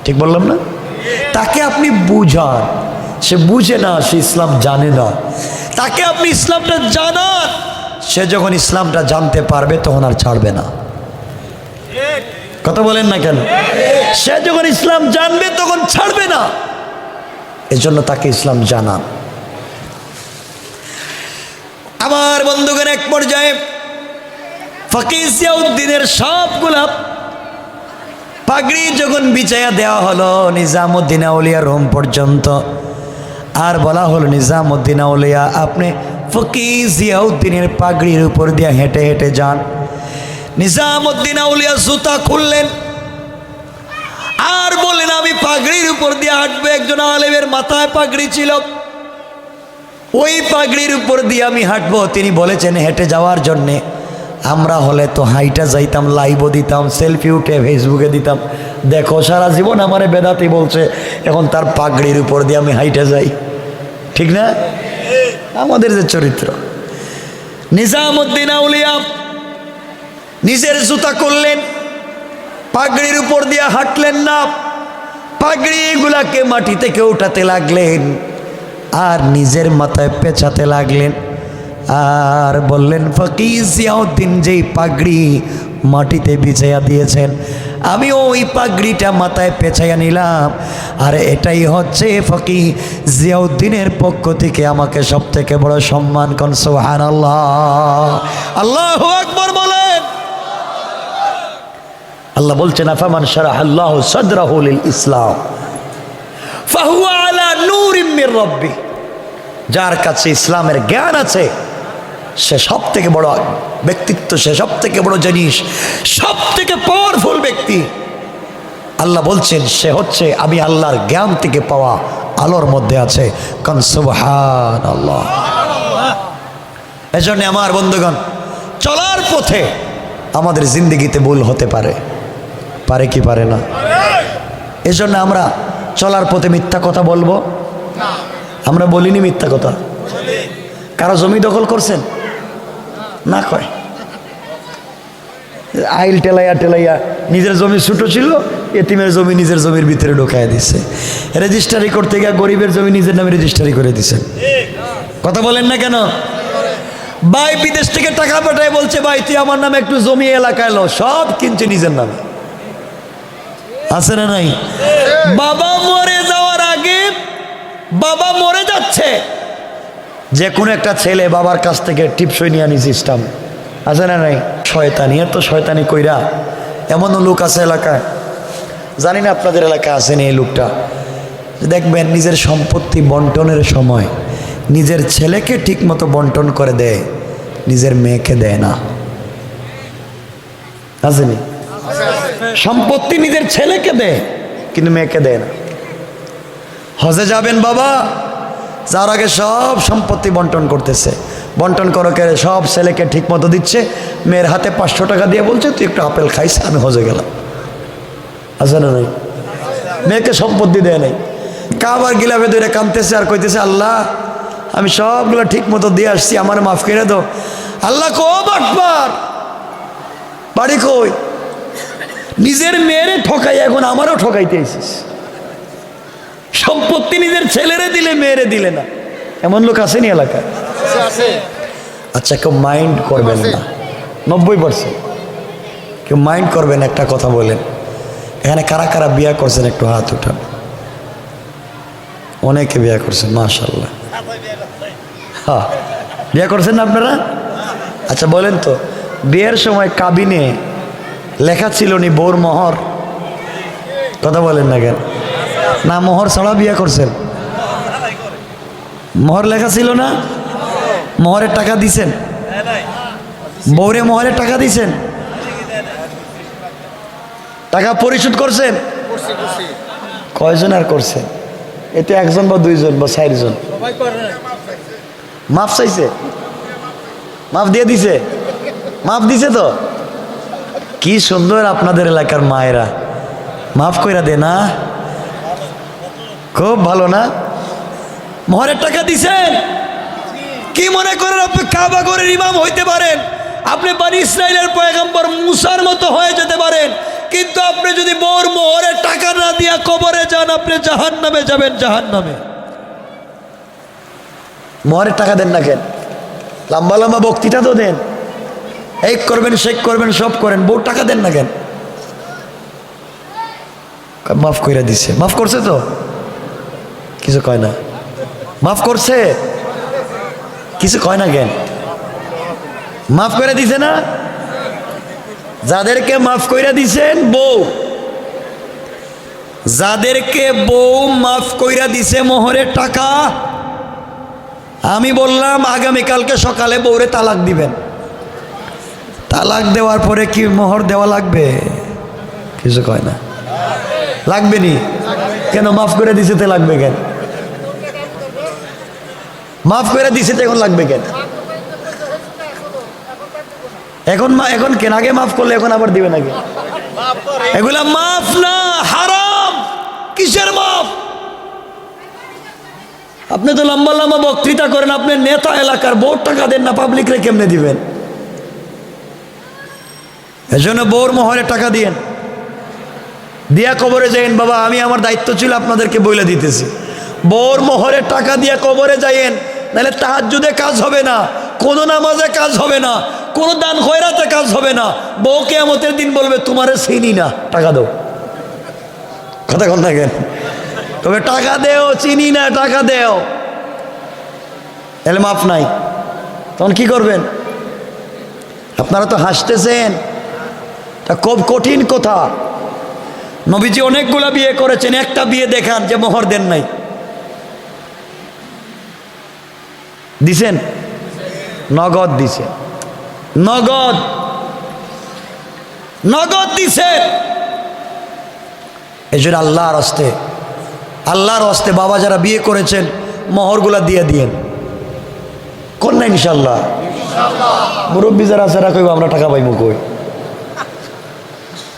ঠিক বললাম না? তাকে আপনি বুঝান। সে বুঝে না, সে ইসলাম জানে না, তাকে আপনি ইসলামটা জানান। সে যখন ইসলামটা জানতে পারবে তখন আর ছাড়বে না। কথা বলেন না কেন? সে যখন ইসলাম জানবে তখন ছাড়বে না। এজন্য তাকে ইসলাম জানান। আমার বন্ধুগণ, এক পর্যায়ে ফকি জিয়াউদ্দিনের সবগুলা পাগড়ি যখন বিছাইয়া দেওয়া হলো নিজামুদ্দিন আউলিয়া রুম পর্যন্ত, আর বলা হলো নিজামুদ্দিন আউলিয়া আপনি ফকি জিয়াউদ্দিনের পাগড়ির উপর দিয়ে হেঁটে হেঁটে যান। নিজামুদ্দিন আউলিয়া জুতা খুললেন আর বললেন আমি পাগড়ির উপর দিয়ে হাঁটবো। একজন আলেমের মাথায় পাগড়ি ছিল, ওই পাগড়ির উপর দিয়ে আমি হাঁটবো। তিনি বলেছেন হেঁটে যাওয়ার জন্যে। আমরা হলে তো হাইটা যাইতাম, লাইভও দিতাম, সেলফি উঠে ফেসবুকে দিতাম, দেখো সারা জীবন আমারে বেদাতি বলছে, এখন তার পাগড়ির উপর দিয়ে আমি হাইটা যাই। ঠিক না? আমাদের যে চরিত্র। নিজামুদ্দিন আউলিয়া নিজের জুতা করলেন, পাগড়ির উপর দিয়ে হাঁটলেন না, পাগড়িগুলাকে মাটি থেকে উঠাতে লাগলেন আর নিজের মাথায় পেঁচাতে লাগলেন। আর বললেন ফকি জিয়াউদ্দিন যেই পাগড়ি মাটিতে বিছাইয়া দিয়েছেন, আমি ওই পাগড়িটা মাথায় পেঁচাইয়া নিলাম। আর এটাই হচ্ছে ফকি জিয়াউদ্দিনের পক্ষ থেকে আমাকে সব থেকে বড় সম্মান। কোন সুবহানাল্লাহ, আল্লাহু আকবার বলেন। আল্লাহ বলছেন আফামান শারাহাল্লাহু সাদরাহু লিল ইসলাম ফাহুয়া আলা নূরিম মির রাব্বি। যার কাছে ইসলামের জ্ঞান আছে সে সব থেকে বড় ব্যক্তিত্ব, সে সব থেকে বড় জিনিস, সব থেকে পাওয়ারফুল ব্যক্তি। আল্লাহ বলছেন সে হচ্ছে আমি আল্লাহর জ্ঞান থেকে পাওয়া আলোর মধ্যে আছে। কান সুবহানাল্লাহ। এজন্য আমার বন্ধুগণ, চলার পথে আমাদের জিন্দগিতে ভুল হতে পারে, পারে কি পারে না? এজন্য আমরা চলার পথে মিথ্যা কথা বলবো? আমরা বলিনি মিথ্যা কথা। কারো জমি দখল করছেন না? কয় আইল টেলাইয়া টেলাইয়া নিজের জমি ছোটো ছিল, এতিমের জমি নিজের জমির ভিতরে ঢোকায় দিচ্ছে। রেজিস্ট্রারি করতে গিয়ে গরিবের জমি নিজের নামে রেজিস্ট্রারি করে দিচ্ছেন। কথা বলেন না কেন? ভাই বিদেশ থেকে টাকা পাঠায়, বলছে ভাই তুই আমার নামে একটু জমি এলাকায় লো, সব কিনছে নিজের নামে। আছে না নাই? বাবা মরে যাওয়ার আগে, বাবা মরে যাচ্ছে, যে কোনো একটা ছেলে বাবার কাছ থেকে টিপসই নিয়ে আনি সিস্টেম। আছে না নাই? শয়তানি, এত শয়তানি কইরা এমনও লোক আছে এলাকায়, জানি না আপনাদের এলাকায় আসেনি এই লোকটা, দেখবেন নিজের সম্পত্তি বন্টনের সময় নিজের ছেলেকে ঠিক মতো বন্টন করে দেয়, নিজের মেয়েকে দেয় না। আসেনি? সম্পত্তি নিজের ছেলেকে দেয় কিন্তু মেয়েকে দেয় না। হজে যাবেন বাবা, যার আগে সব সম্পত্তি বন্টন করতেছে, বন্টন করে সব ছেলেকে ঠিক মতো দিচ্ছে, মেয়ের হাতে 500 টাকা দিয়ে বলছে তুই একটু আপেল খাইস, আমি হজে গেলাম। আছে না নাই? মেয়েকে সম্পত্তি দেয় নাই। কাবার গিলাফে ধরে কাঁদতেছে আর কইতেছে আল্লাহ আমি সবগুলো ঠিক মতো দিয়ে আসছি, আমার মাফ করে দাও। আল্লাহ কো বাটপার, বাড়ি কই? নিজের মেয়েরে ঠকাই এখন আমারও ঠকাইতে এসেছিস। সম্পত্তি নিজের ছেলেরে দিলে মেয়েরে দিলে না, এমন লোক আসেনি এলাকায়? আচ্ছা কেউ মাইন্ড করবেন না, 90% কেউ মাইন্ড করবেন। একটা কথা বলেন, এখানে কারা কারা বিয়া করছেন একটু হাত উঠান। অনেকে বিয়া করছেন, মাশাআল্লাহ। হ্যাঁ, বিয়া করছেন না আপনারা? আচ্ছা বলেন তো, বিয়ের সময় কাবিনে লেখা ছিল নি বউর মোহর? কথা বলেন না কেন? না মোহর ছাড়া বিয়া করছেন? মোহর লেখা ছিল না? মোহরের টাকা দিছেন? বউরে মোহরের টাকা দিছেন? টাকা পরিশোধ করছেন? কয়জন আর করছেন? এতে 1জন বা 2জন বা 4জন? মাফ চাইছে? মাফ দিয়ে দিছে? মাফ দিছে তো? কি সুন্দর আপনাদের এলাকার মায়েরা মাফ কইরা দে না? খুব ভালো না? মোহরের টাকা দিছেন? কি মনে করেন আপনি কাবা ঘরের ইমাম হইতে পারেন, আপনি বনি ইসরাইলের পয়গম্বর মুসার মতো হয়ে যেতে পারেন, কিন্তু আপনি যদি বউর মোহরের টাকা না দিয়া কবরে যান, আপনি জাহান্নামে যাবেন, জাহান্নামে। মোহরের টাকা দেন না কেন? লম্বা লম্বা বক্তৃতা তো দেন, এই করবেন শেক করবেন সব করেন, বউ টাকা দেন না কেন? মাফ কইরা দিছে। মাফ করছে তো? কিছু কয় না। মাফ করছে? কিছু কয় না কেন? মাফ করে দিছে না? যাদেরকে মাফ কইরা দিছেন বউ, যাদেরকে বউ মাফ কইরা দিছে মোহরের টাকা, আমি বললাম আগামীকালকে সকালে বউরে তালাক দিবেন। তালাক দেওয়ার পরে কি মোহর দেওয়া লাগবে? কিছু কয় না। লাগবে নি কেন? মাফ করে দিছে তো লাগবে কেন? মাফ করে দিছে তো এখন লাগবে কেন? এখন কেন? আগে মাফ করলে এখন আবার দিবে নাকি? এগুলা মাফ না, হারাম। কিসের মাফ? আপনি তো লম্বা লম্বা বক্তৃতা করেন, আপনি নেতা এলাকার, বউর টাকা দেন না, পাবলিকরে কেমনে দিবেন? এজন্য বউর মোহরে টাকা দিয়েন, দিয়া কবরে যাইন। বাবা আমি আমার দায়িত্ব ছিল আপনাদেরকে বলে দিতেছি, বউর মোহরে টাকা দিয়া কবরে যাইয়েন, নাহলে তাহাজ্জুদে কাজ হবে না, কোনো নামাজে কাজ হবে না, কোনো দান খয়রাতে কাজ হবে না। বউ কিয়ামতের দিন বলবে তোমারে চিনি না, টাকা দাও। কথা কন না কেন? তবে টাকা দেও, চিনি না, টাকা দেও। এলে মাফ নাই, তখন কি করবেন? আপনারা তো হাসতেছেন, তা খুব কঠিন কথা। নবীজি অনেকগুলা বিয়ে করেছেন, একটা বিয়ে দেখান যে মোহর দেন নাই। দিছেন? নগদ দিছে, নগদ, নগদ দিছে। এই জন্য আল্লাহর হস্তে বাবা যারা বিয়ে করেছেন মোহরগুলা দিয়ে দিয়েন, কন্যা ইনশাল্লাহ। মুরব্বী যারা আছে রাখব আমরা টাকা পাইব কই?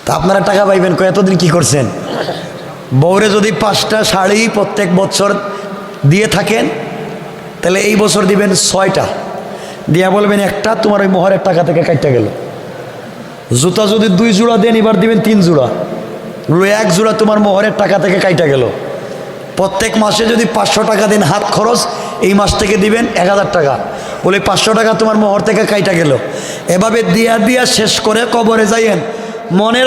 তা আপনারা টাকা পাইবেন কই? এতদিন কি করছেন? বউরে যদি 5টা শাড়ি প্রত্যেক বছর দিয়ে থাকেন তাহলে এই বছর দিবেন 6টা, দিয়া বলবেন একটা তোমার ওই মোহরের টাকা থেকে কাটটা গেল। জুতা যদি 2 জোড়া দেন এবার দিবেন 3 জোড়া, 1 জোড়া তোমার মোহরের টাকা থেকে কাইটা গেল। প্রত্যেক মাসে যদি 500 টাকা দিন হাত খরচ, এই মাস থেকে দিবেন 1000 টাকা, বলে 500 টাকা তোমার মোহর থেকে কাইটা গেল। এভাবে দিয়া শেষ করে কবরে যাইয়েন। মনে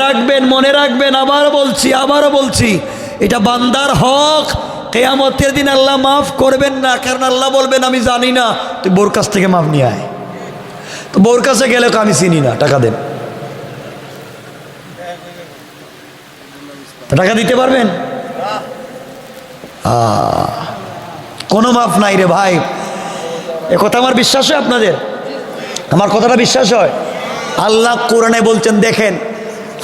রাখবেন, আবারও বলছি, এটা বান্দার হক। কিয়ামতের দিন আল্লাহ মাফ করবেন না, কারণ আল্লাহ বলবেন আমি জানি না, তুই বোর কাছ থেকে মাফ নিয়ে আয়। তো বোর কাছে গেলে আমি চিনি না, টাকা দেন। টাকা দিতে পারবেন? কোনো মাফ নাই রে ভাই। এ কথা আমার বিশ্বাস হয় আপনাদের? আমার কথাটা বিশ্বাস হয়? আল্লাহ কোরআনে বলছেন, দেখেন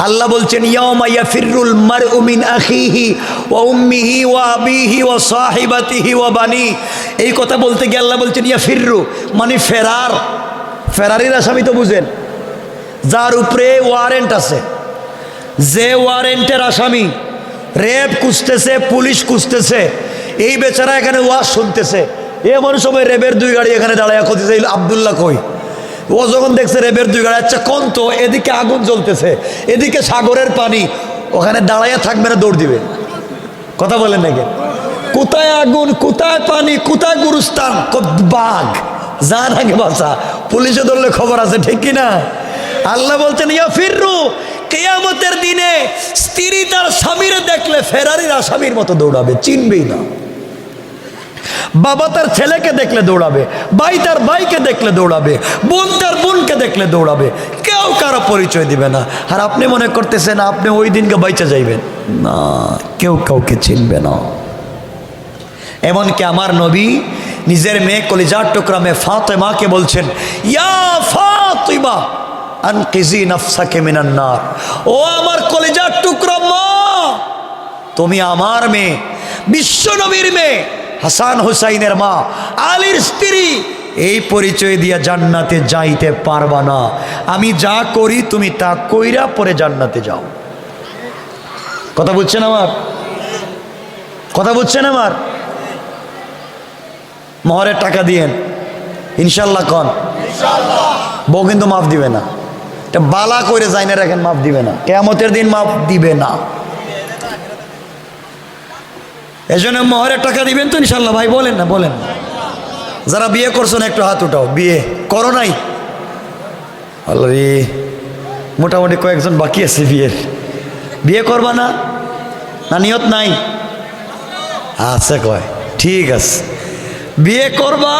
আল্লাহ বলছেন ইয়াউমা ইয়াফিরুল মারউ মিন আখিহি ওয়া উম্মিহি ওয়া আবিহি ওয়া সাহিবাতিহি ওয়া বানি। এই কথা বলতে গিয়ে আল্লাহ বলছেন ইয়াফিরু মানে ফেরারির আসামি তো বুঝেন, যার উপরে ওয়ারেন্ট আছে, যে ওয়ারেন্টের আসামি, রেপ খুঁজতেছে, পুলিশ খুঁজতেছে, এই বেচারা এখানে ওয়াজ শুনতেছে। এমন সময় রেবের 2 গাড়ি এখানে দাঁড়ায় খুঁজতেছে আব্দুল্লাহ কই। ও যখন দেখছে রেবের 2 গাড়ি, আচ্ছা কোন তো, এদিকে আগুন জ্বলতেছে, এদিকে সাগরের পানি, ওখানে দাঁড়াইয়া থাকবে না, দৌড় দিবে। কথা বলেন নাকি? কোথায় আগুন, কোথায় পানি, কোথায় গুরুস্থান, বাঘ, জান আগে বাঁচা, পুলিশে ধরলে খবর আছে, ঠিক কিনা? আল্লাহ বলছেন ইয়া ফিররু, কিয়ামতের দিনে স্ত্রী তার স্বামীরে দেখলে ফেরারির আসামির মতো দৌড়াবে, চিনবেই না। বাবা তার ছেলেকে দেখলে দৌড়াবে, ভাই তার ভাইকে দেখলে দৌড়াবে, বোন তার বোনকে দেখলে দৌড়াবে, কেউ কারো পরিচয় দিবে না। আর আপনি মনে করতেছেন আপনি ওই দিনকে বাইচা যাইবেন না, কেউ কাউকে চিনবে না। এমনকি আমার নবী নিজের মেয়ে কলিজার টুকরা মেয়ে ফাতেমাকে বলছেন ইয়া ফাতিমা আনকিজি নাফসাকে মিনান নার, ও আমার কলিজার টুকরা মা, তুমি আমার মেয়ে, বিশ্ব নবীর মেয়ে, হাসান হুসাইনের মা, আলীর স্ত্রী, এই পরিচয় দিয়া জান্নাতে যাইতে পারবা না। আমি যা করি তুমি তা কইরা পরে জান্নাতে যাও। কথা বুঝছেন আমার? মোহরের টাকা দিয়েন ইনশাল্লাহ। কন বউ কিন্তু মাফ দিবে না, এটা বালা করে যাই না রাখেন, মাফ দিবে না, কিয়ামতের দিন মাফ দিবে না। এজন্য মোহরের টাকা দিবেন তো ইনশাল্লাহ ভাই? বলেন না? যারা বিয়ে করছো না একটু হাত উঠাও। বিয়ে করো নাই? আল্লাহ রে, মোটামুটি কয়েকজন বাকি আছে বিয়ে করবা না? নিয়ত নাই? আচ্ছা কয় ঠিক আছে, বিয়ে করবা,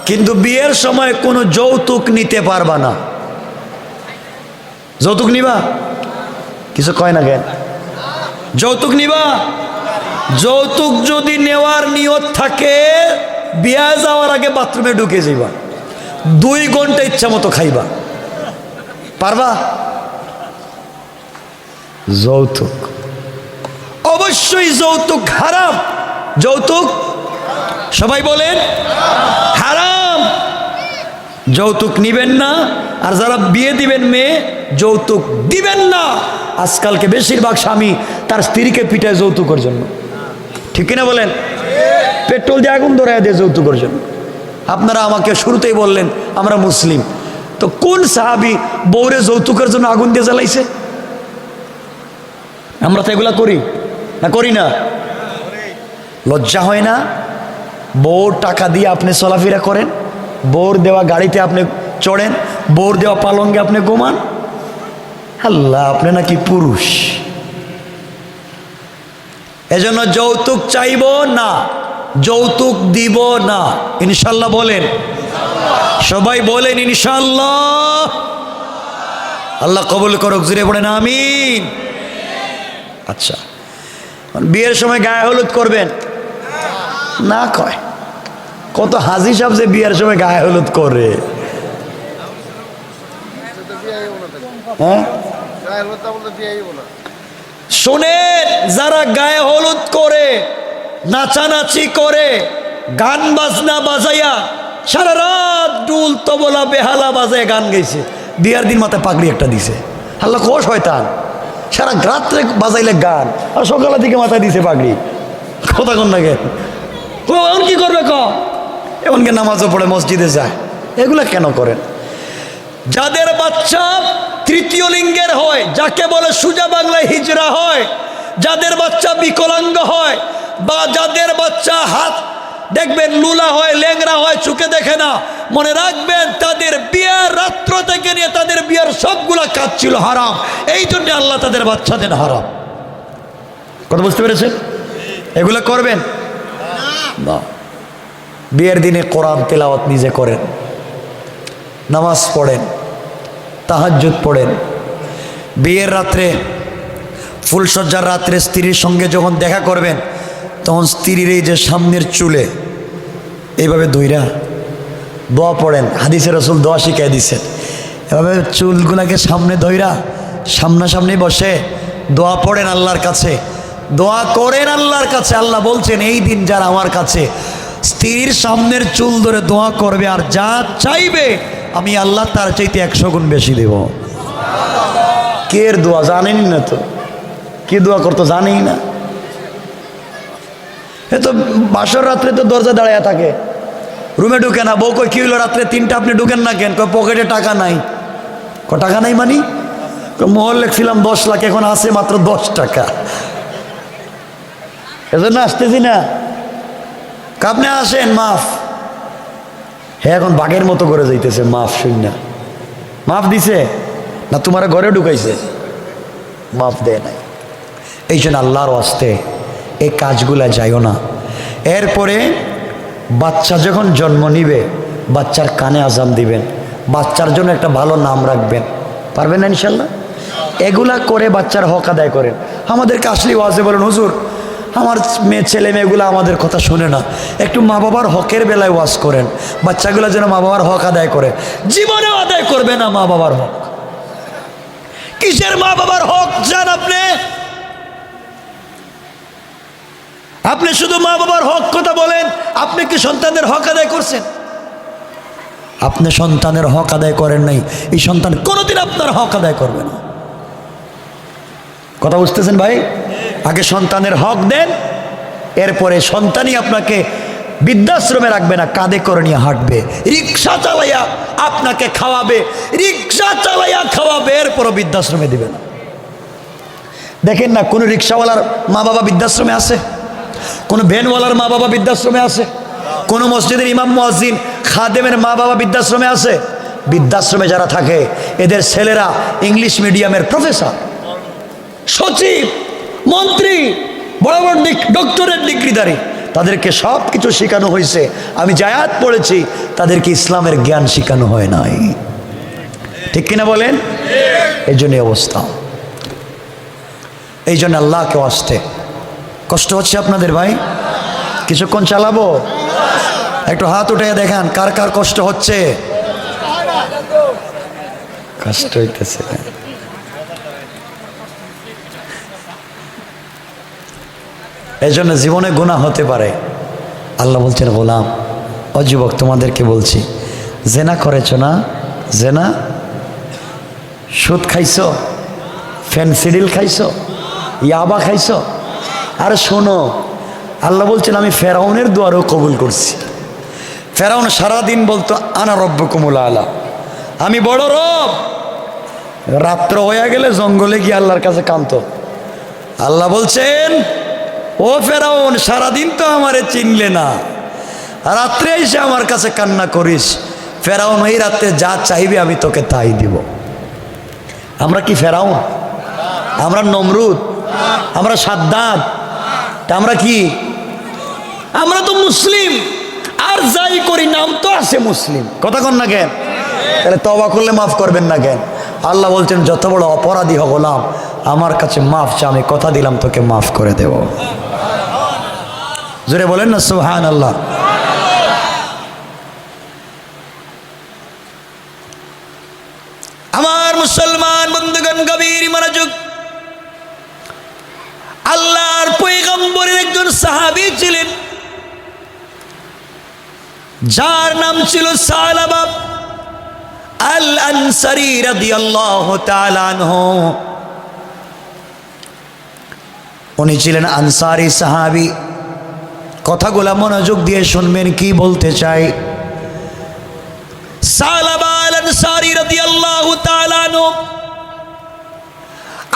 কিন্তু বিয়ের সময় কোনো যৌতুক নিতে পারবা না। যৌতুক নিবা? কিছু কয় না কেন? যৌতুক নিবা? যৌতুক যদি নেওয়ার নিয়ত থাকে, বিয়া যাওয়ার আগে বাথরুমে ঢুকে যাইবা, 2 ঘন্টা ইচ্ছা মতো খাইবা, পারবা? যৌতুক অবশ্যই যৌতুক হারাম। যৌতুক সবাই বলেন হারাম। যৌতুক নিবেন না। আর যারা বিয়ে দিবেন মেয়ে, যৌতুক দিবেন না। আজকালকে বেশিরভাগ স্বামী তার স্ত্রীকে পিটায় যৌতুকের জন্য, ঠিক কিনা বলেন? পেট্রোল দিয়ে আগুন ধরায় দেয় যৌতুকের জন্য। আপনারা আমাকে শুরুতেই বললেন আমরা মুসলিম, তো কোন সাহাবী বউরে যৌতুকের জন্য আগুন দিয়ে জ্বালাইছে? আমরা তো এগুলা করি না? লজ্জা হয় না? বউর টাকা দিয়ে আপনি চলাফেরা করেন, বউর দেওয়া গাড়িতে আপনি চড়েন, বউর দেওয়া পালঙ্গে আপনি ঘুমান। আল্লাহ, আপনি নাকি পুরুষ। এজন্য যৌতুক চাইব না, যৌতুক দিব না, ইনশাল্লাহ বলেন। সবাই বলেন ইনশাল্লাহ। আল্লাহ কবুল করুক, জুড়ে পড়েন আমিন। আচ্ছা, বিয়ের সময় গায়ে হলুদ করবেন না? কয় কত হাজি সাহেব যে বিয়ের সময় গায়ে হলুদ করে। হ্যাঁ, শোনেন, যারা গায়ে হলুদ করে নাচানাচি করে গান বাজনা বাজাইয়া সারা রাত ডুল তবলা বেহালা বাজায় গান গাইছে, বিয়ার দিন মাথায় পাগড়ি একটা দিছে, আল্লাহ কোষ শয়তান, সারা রাত্রে বাজাইলে গান আর সকালের দিকে মাথায় দিছে পাগড়ি, কথা কোন লাগে এমন কি করবে এমনকি নামাজও পড়ে মসজিদে যায়, এগুলা কেন করেন? যাদের বাচ্চা তৃতীয় লিঙ্গের হয়, যাকে বলে সুজা বাংলায় হিজড়া হয়, যাদের বাচ্চা বিকলাঙ্গ হয়, বা যাদের বাচ্চা হাত দেখবেন লুলা হয়, লেংরা হয়, চোখে দেখে না, মনে রাখবেন তাদের বিয়ার রাত্র থেকে নিয়ে তাদের বিয়ার সবগুলা কাজ ছিল হারাম, এই জন্য আল্লাহ তাদের বাচ্চাদের হারাম। কথা বুঝতে পেরেছেন? এগুলো করবেন না। বিয়ের দিনে কোরআন তেলাওয়াত নিজে করেন, নামাজ পড়েন, তাহাজ্জুদ পড়েন। বিয়ের রাত্রে ফুলসজ্জার রাত্রে স্ত্রীর সঙ্গে যখন দেখা করবেন, তখন স্ত্রীর এই যে সামনের চুলে এইভাবে ধইরা দোয়া পড়েন। হাদিসে রাসূল দোয়া শিখিয়ে দিচ্ছেন, এভাবে চুলগুলাকে সামনে ধইরা সামনাসামনি বসে দোয়া পড়েন আল্লাহর কাছে, দোয়া করেন আল্লাহর কাছে। আল্লাহ বলছেন, এই দিন যারা আমার কাছে স্ত্রীর সামনের চুল ধরে দোয়া করবে আর যা চাইবে আমি আল্লাহ তার চাইতে 100 গুণ বেশি দেব। কের দোয়া জানেনি না, তো কি দোয়া করতো জানেই না। এ তো বাসর রাত্রে তো দরজা দাঁড়াইয়া থাকে, রুমে ঢুকে না। বউ কই কি হইলো রাত্রে 3টা আপনি ঢুকেন না কেন? পকেটে টাকা নাই। টাকা নাই মানি? মোহর লেখছিলাম 10 লাখ, এখন আছে মাত্র 10 টাকা, এজন্য আসতেছি না। আপনি আসেন, মাফ। হ্যাঁ, এখন বাঘের মতো করে যাইতেছে, মাফ শুন না। মাফ দিছে না? তোমার ঘরে ঢুকাইছে? মাফ দেয় নাই। এই জন্য আল্লাহর ওয়াস্তে এই কাজগুলা যাইও না। এরপরে বাচ্চা যখন জন্ম নিবে, বাচ্চার কানে আজান দিবেন, বাচ্চার জন্য একটা ভালো নাম রাখবেন। পারবেন না ইনশাল্লাহ? এগুলা করে বাচ্চার হক আদায় করেন। আমাদেরকে আসলে ওয়াজে বলেন, হুজুর আমার ছেলে মেয়েগুলো আমাদের কথা শুনে না, একটু মা বাবার হকের বেলায় ওয়াজ করেন, বাচ্চাগুলো যেন মা বাবার হক আদায় করে। জীবনেও আদায় করবে না মা বাবার হক। কিসের মা বাবার হক জান আপনি? আপনি শুধু মা বাবার হক কথা বলেন, আপনি কি সন্তানদের হক আদায় করছেন? আপনি সন্তানের হক আদায় করেন নাই, এই সন্তান কোনোদিন আপনার হক আদায় করবে না। কথা বুঝতেছেন ভাই? আগে সন্তানের হক দেন, এরপরে সন্তানই আপনাকে বৃদ্ধাশ্রমে রাখবে না, কাঁধে করে নিয়ে হাঁটবে, রিক্সা চালাইয়া আপনাকে খাওয়াবে, রিক্সা চালাইয়া খাওয়াবে, এরপরও বৃদ্ধাশ্রমে দিবে না। দেখেন না, কোনো রিক্সাওয়ালার মা বাবা বৃদ্ধাশ্রমে আছে? কোনো ভ্যানওয়ালার মা বাবা বৃদ্ধাশ্রমে আছে? কোনো মসজিদের ইমাম মুয়াজ্জিন খাদেমের মা বাবা বৃদ্ধাশ্রমে আছে? বৃদ্ধাশ্রমে যারা থাকে এদের ছেলেরা ইংলিশ মিডিয়ামের প্রফেসর, সচিব, মন্ত্রী, বড় বড় ডক্টরেট ডিগ্রিধারী, তাদেরকে সব কিছু শেখানো হয়েছে। আমি জায়াত পড়েছি, তাদেরকে ইসলামের জ্ঞান শেখানো হয় নাই। ঠিক কিনা বলেন? এই জন্য অবস্থা। এই জন্য আল্লাহকে আসতে কষ্ট হচ্ছে আপনাদের ভাই? কিছুক্ষণ চালাবো? একটু হাত উঠে দেখান কার কার কষ্ট হচ্ছে। কষ্ট হইতেছে। এই জন্য জীবনে গুনাহ হতে পারে। আল্লাহ বলছেন, গোলাম ও যুবক তোমাদেরকে বলছি, জেনা করেছ না? জেনা, সুদ খাইছো, ফেনসিডিল খাইছো, ইয়াবা খাইছো? আরে শোনো, আল্লাহ বলছেন আমি ফেরাউনের দুয়ারও কবুল করছি। ফেরাউন সারাদিন বলতো আনা রব্বুকুমুল আলা, আমি বড় রব। রাত্র হয়ে গেলে জঙ্গলে গিয়ে আল্লাহর কাছে কাঁদতো। আল্লাহ বলছেন, ও ফেরাউন, সারাদিন তো আমারে চিনলে না, রাত্রে এসে আমার কাছে কান্না করিস। ফেরাউন এই রাত্রে যা চাইবে আমি তোকে তাই দিব। আমরা কি ফেরাউন? আমরা নমরুদ? আমরা সাদ্দাত? আমরা কি? আমরা তো মুসলিম। আর যাই করি নাম তো আছে মুসলিম। কথা কন না কেন? তাহলে তওবা করলে মাফ করবেন না কেন? আল্লাহ বলছেন, যত বড় অপরাধী হলাম আমার কাছে মাফ চা, আমি কথা দিলাম তোকে মাফ করে দেব। জোরে বলেন না সুবহানাল্লাহ। আমার মুসলমান বন্ধুগণ, গভীর মনোযোগ। আল্লাহর পয়গম্বরের একজন সাহাবী ছিলেন, যার নাম ছিল সালাবা আল আনসারী রাদিয়াল্লাহু তাআলা আনহু। উনি ছিলেন আনসারী সাহাবী। কথাগুলা মনোযোগ দিয়ে শুনবেন কি বলতে চাই। সালাবা আল আনসারী রাদিয়াল্লাহু তাআলা আনহু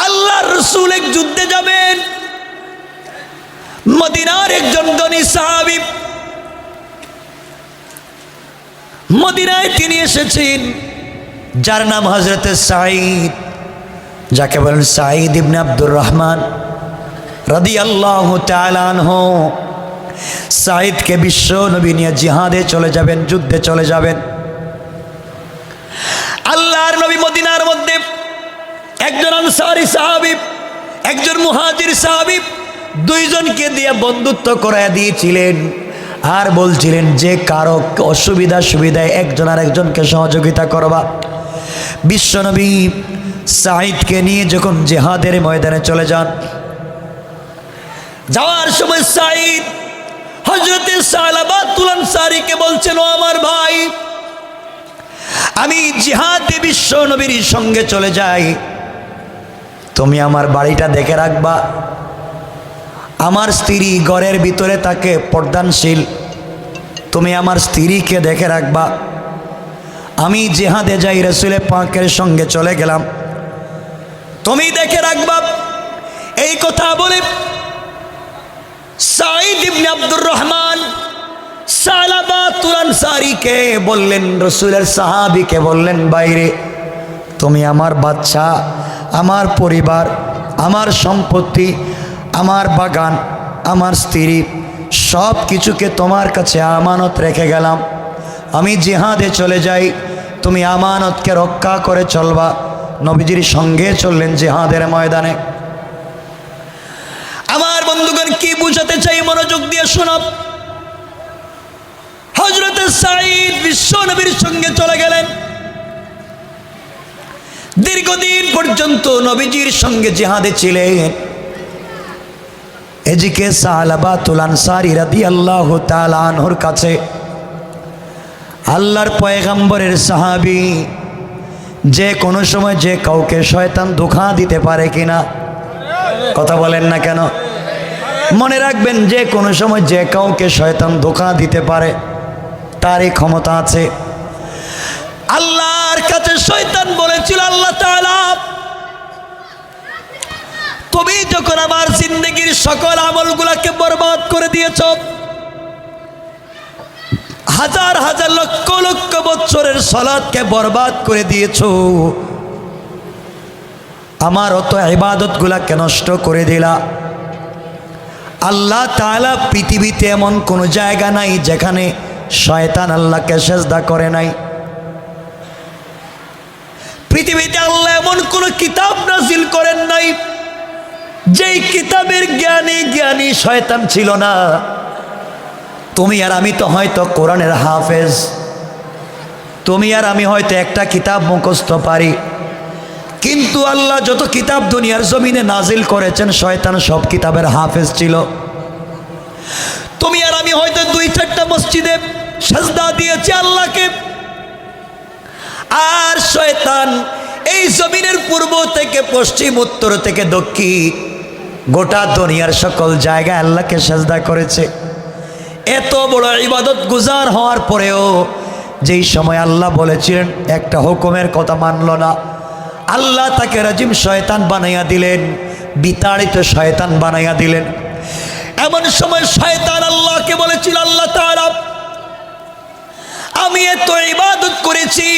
আল্লাহর রাসূল এক যুদ্ধে যাবেন। মদিনার একজন ধনী সাহাবী, মদিনায় তিনি এসেছেন, যার নাম হযরত সাঈদ, যাকে বলেন সাঈদ ইবনে আব্দুর রহমান রাদিয়াল্লাহু তাআলা আনহু। সাঈদকে বিশ্ব নবী নিয়ে জিহাদে চলে যাবেন, যুদ্ধে চলে যাবেন। আল্লাহর নবী মদিনার মধ্যে একজন আনসারী সাহাবী, একজন মুহাজির সাহাবী, দুইজনকে দিয়ে বন্ধুত্ব করায় দিয়েছিলেন, আর বলছিলেন যে কারো অসুবিধা সুবিধায় একজন আর একজনকে সহযোগিতা করবা। বিশ্বনবী সাঈদকে নিয়ে যখন জিহাদের ময়দানে চলে যান, যাওয়ার সময় সাঈদ হযরতে সালাবাতুল আনসারীকে বলছেন, ও আমার ভাই, আমি জিহাদে বিশ্ব নবীর সঙ্গে চলে যাই, তুমি আমার বাড়িটা দেখে রাখবা। আমার স্ত্রী ঘরের ভিতরে তাকে পর্দানশীল, তুমি আমার স্ত্রীকে দেখে রাখবা। আমি জিহাদে যাই, রাসূল পাকের সঙ্গে চলে গেলাম, তুমি দেখে রাখবা। এই কথা বলে সাঈদ ইবনে আব্দুর রহমান সালাবাতুল আনসারীকে বললেন, রাসূলের সাহাবীকে বললেন, বাইরে তুমি আমার বাচ্চা, আমার পরিবার, আমার সম্পত্তি, আমার বাগান, আমার স্ত্রী, সব কিছুকে তোমার কাছে আমানত রেখে গেলাম। আমি জিহাদে চলে যাই, তুমি আমানতকে রক্ষা করে চলবা। নবীজির সঙ্গে চললেন জিহাদের ময়দানে। আমার বন্ধুগণ, কি বুঝাতে চাই মনোযোগ দিয়ে শোনাব। হযরত সাঈদ বিশ্ব নবীর সঙ্গে চলে গেলেন। দীর্ঘদিন পর্যন্ত নবীজির সঙ্গে জিহাদে ছিলেন। এদিকে সালাবাতুল আনসারী রাদিয়াল্লাহু তাআলা আনহুর কাছে আল্লাহর পয়গম্বরের সাহাবী, যে কোনো সময় যে কাউকে শয়তান ধোঁকা দিতে পারে কিনা, কথা বলেন না কেন? মনে রাখবেন, যে কোনো সময় যে কাউকে শয়তান ধোঁকা দিতে পারে, তারই ক্ষমতা আছে। আল্লাহর কাছে শয়তান বলেছিল, আল্লাহ তাআলা, তুমি যখন আমার জিন্দেগির সকল আমলগুলোকে বরবাদ করে দিয়েছ, হাজার হাজার লক্ষ লক্ষ বছরের সালাতকে বরবাদ করে দিয়েছ, আমার অত ইবাদতগুলোকে নষ্ট করে দিলা। আল্লাহ তাআলা পৃথিবীতে এমন কোনো জায়গা নাই যেখানে শয়তান আল্লাহকে সেজদা করে নাই। পৃথিবীতে আল্লাহ এমন কোনো কিতাব নাজিল করেন নাই যেই কিতাবের জ্ঞানী শয়তান ছিল না। তুমি আর আমি তো হয়তো কোরআনের হাফেজ, তুমি আর আমি হয়তো একটা কিতাব মুখস্থ পারি, কিন্তু আল্লাহ যত কিতাব দুনিয়ার জমিনে নাজিল করেছেন, শয়তান সব কিতাবের হাফেজ ছিল। তুমি আর আমি হয়তো 2-4টা মসজিদে সাজদা দিয়েছি আল্লাহকে, আর শয়তান এই জমিনের পূর্ব থেকে পশ্চিম, উত্তর থেকে দক্ষিণ, গোটা দুনিয়ার সকল জায়গায় আল্লাহকে সাজদা করেছে। এত বড় ইবাদত গুজার হওয়ার পরেও যেই সময় আল্লাহ বলেছিলেন, একটা হুকুমের কথা মানল না, আল্লাহ তাকে রাজিম শয়তান বানাইয়া দিলেন, বিতাড়িত শয়তান বানাইয়া দিলেন। এমন সময় শয়তান আল্লাহকে বলেছিল, আল্লাহ তাআলা, আমি এত ইবাদত করেছি,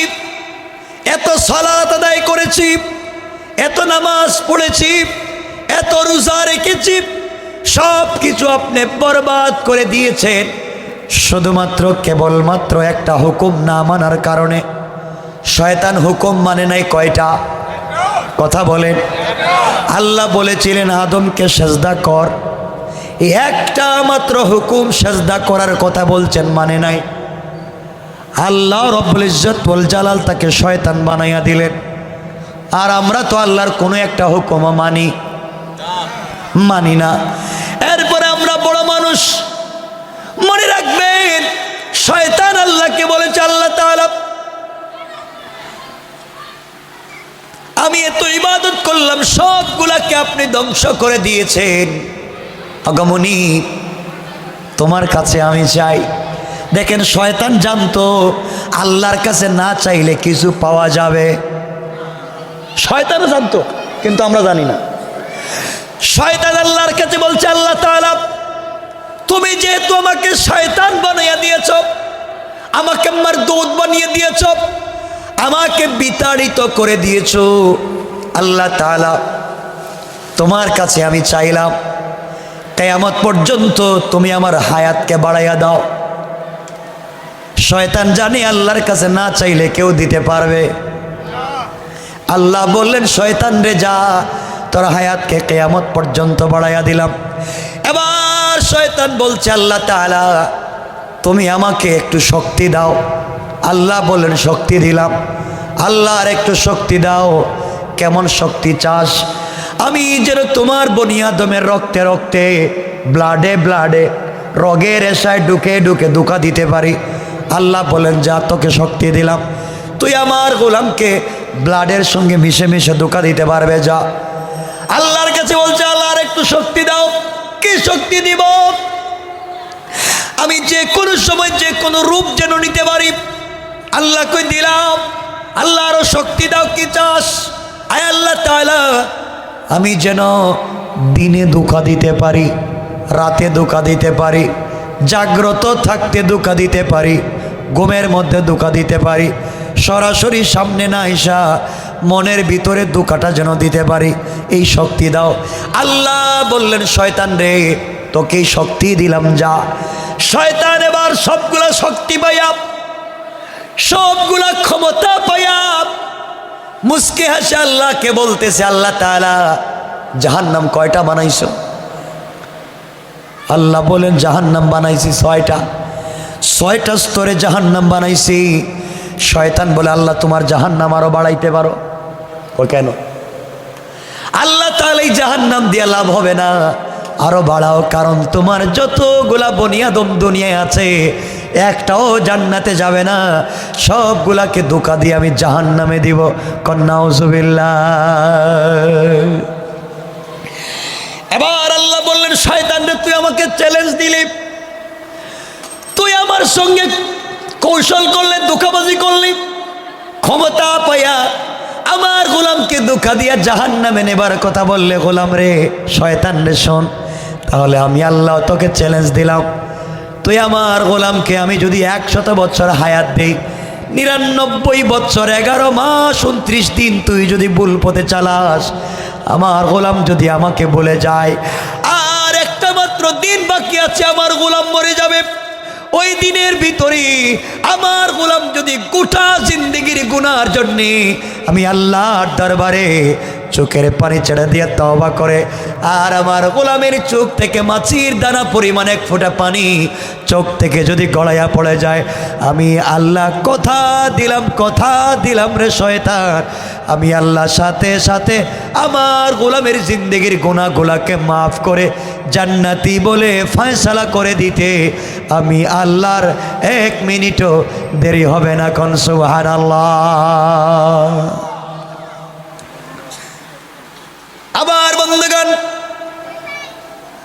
এত সালাত আদায় করেছি, এত নামাজ পড়েছি, এত রোজা রেখেছি, সব কিছু আপনি বরবাদ করে দিয়েছেন শুধুমাত্র কেবলমাত্র একটা হুকুম না মানার কারণে। শয়তান হুকুম মানে নাই কয়টা? কথা বলেন। আল্লাহ বলেছিলেন আদমকে সেজদা কর, একটা মাত্র হুকুম সেজদা করার কথা বলছেন, মানে নাই। আল্লাহ রব্বুল ইজ্জত ওয়াল জালাল তাকে শয়তান বানাইয়া দিলেন। আর আমরা তো আল্লাহর কোনো একটা হুকুম মানি। মানি না। এরপরে আমরা বড় মানুষ, মনে রাখবেন শয়তান আল্লাহকে বলেছে, আল্লাহ তাআলা আমি এত ইবাদত করলাম, সবগুলাকে আপনি ধ্বংস করে দিয়েছেন, আগমনী তোমার কাছে আমি চাই। দেখেন শয়তান জানতো আল্লাহর কাছে না চাইলে কিছু পাওয়া যাবে, শয়তানও জানতো, কিন্তু আমরা জানি না। শয়তান আল্লাহর কাছে বলছে, আল্লাহ তাআলা তুমি যেহেতু আমাকে শয়তান বানিয়ে দিয়েছ, আমাকে মারদুদ বানিয়ে দিয়েছ, আমাকে বিতাড়িত করে দিয়েছ, আল্লাহ তাআলা তোমার কাছে আমি চাইলাম কিয়ামত পর্যন্ত তুমি আমার হায়াতকে বাড়াইয়া দাও। শয়তান জানে আল্লাহর কাছে না চাইলে কেউ দিতে পারবে। আল্লাহ বললেন, শয়তান রে যা, তোর হায়াতকে কিয়ামত পর্যন্ত বাড়াইয়া দিলাম। এবার শয়তান বলছে, আল্লাহ তাআলা তুমি আমাকে একটু শক্তি দাও। আল্লাহ বললেন, শক্তি দিলাম। আল্লাহ আর একটু শক্তি দাও। কেমন শক্তি চাস? আমি যেন তোমার বনি আদমের রক্তে রক্তে, ব্লাডে ব্লাডে, রগে রেশায় ঢুকে ঢুকে ধোঁকা দিতে পারি। আল্লাহ বলেন, যা তোকে শক্তি দিলাম, তুই আমার গোলামকে ব্লাডের সঙ্গে মিশে মিশে ধোঁকা দিতে পারবে, যা। আল্লাহর কাছে বলছে, আল্লাহ আর একটু শক্তি দাও। কি শক্তি দিব? আমি যে কোনো সময় যে কোনো রূপ যেন নিতে পারি। আল্লাহ কই দিলাম। আল্লাহ আরো শক্তি দাও, কি চাস? আয় আল্লাহ তাআলা আমি যেন দিনে ধোঁকা দিতে পারি, রাতে ধোঁকা দিতে পারি, জাগ্রত থাকতে ধোঁকা দিতে পারি, ঘুমের মধ্যে ধোঁকা দিতে পারি, সরাসরি সামনে না আইসা মনের ভিতরে ধোঁকাটা যেন দিতে পারি, এই শক্তি দাও। আল্লাহ বললেন, শয়তান রে তোকে এই শক্তি দিলাম, যা। শয়তান এবার সবগুলা শক্তি পাইয়া, সবগুলা ক্ষমতা পাইয়া মুস্কি হাসে আল্লাহকে বলতেছে, আল্লাহ তাআলা জাহান্নাম কয়টা বানাইছো? আল্লাহ বলেন, জাহান্নাম বানাইছি 6টা, 6টা স্তরে জাহান্নাম বানাইছি। শয়তান বলে, আল্লাহ তোমার জাহান্নাম আরো বাড়াইতে পারো। ও কেন? আল্লাহ তাআলা এই জাহান্নাম দিয়ে লাভ হবে না, আরো বাড়াও, কারণ তোমার যতগুলা বনি আদম দুনিয়ায় আছে একটাও জান্নাতে যাবে না, সবগুলাকে ধোঁকা দিয়ে আমি জাহান্নামে দিব। নাউজুবিল্লাহ। এবার আল্লাহ বললেন, শয়তান রে তুই আমাকে চ্যালেঞ্জ দিলি, তুই আমার সঙ্গে কৌশল করলে, ধোঁকাবাজি করলি, ক্ষমতা পাইয়া আমার গোলামকে ধোঁকা দিয়া জাহান্নামে নেবার কথা বললে। গোলাম রে, শয়তান রে শোন, তাহলে আমি আল্লাহ তোকে চ্যালেঞ্জ দিলাম, তুই আমার গোলামকে আমি যদি 100 বছর হায়াত দেই, 99 বছর 11 মাস 29 দিন তুই যদি ভুল পথে চালাস, আমার গোলাম যদি আমাকে বলে যায় আর একটা মাত্র দিন বাকি আছে আমার গোলাম মরে যাবে, ওই দিনের ভিতরে আমার গোলাম যদি গোটা জিন্দেগির গুনার জন্যে আমি আল্লাহর দরবারে চোখের পানি ছেড়ে দিয়ে তওবা করে, আর আমার গোলামের চোখ থেকে মাছির দানা পরিমাণ 1 ফোঁটা পানি চোখ থেকে যদি গড়াইয়া পড়ে যায়, আমি আল্লাহ কথা দিলাম রে শয়তান, আমি আল্লাহ সাথে সাথে আমার গোলামের জিন্দেগির গুনাহগুলোকে মাফ করে জান্নাতি বলে ফয়সালা করে দিতে আমি আল্লাহর 1 মিনিটও দেরি হবে না। কোন সুবহানাল্লাহ। আবার বন্ধুগণ,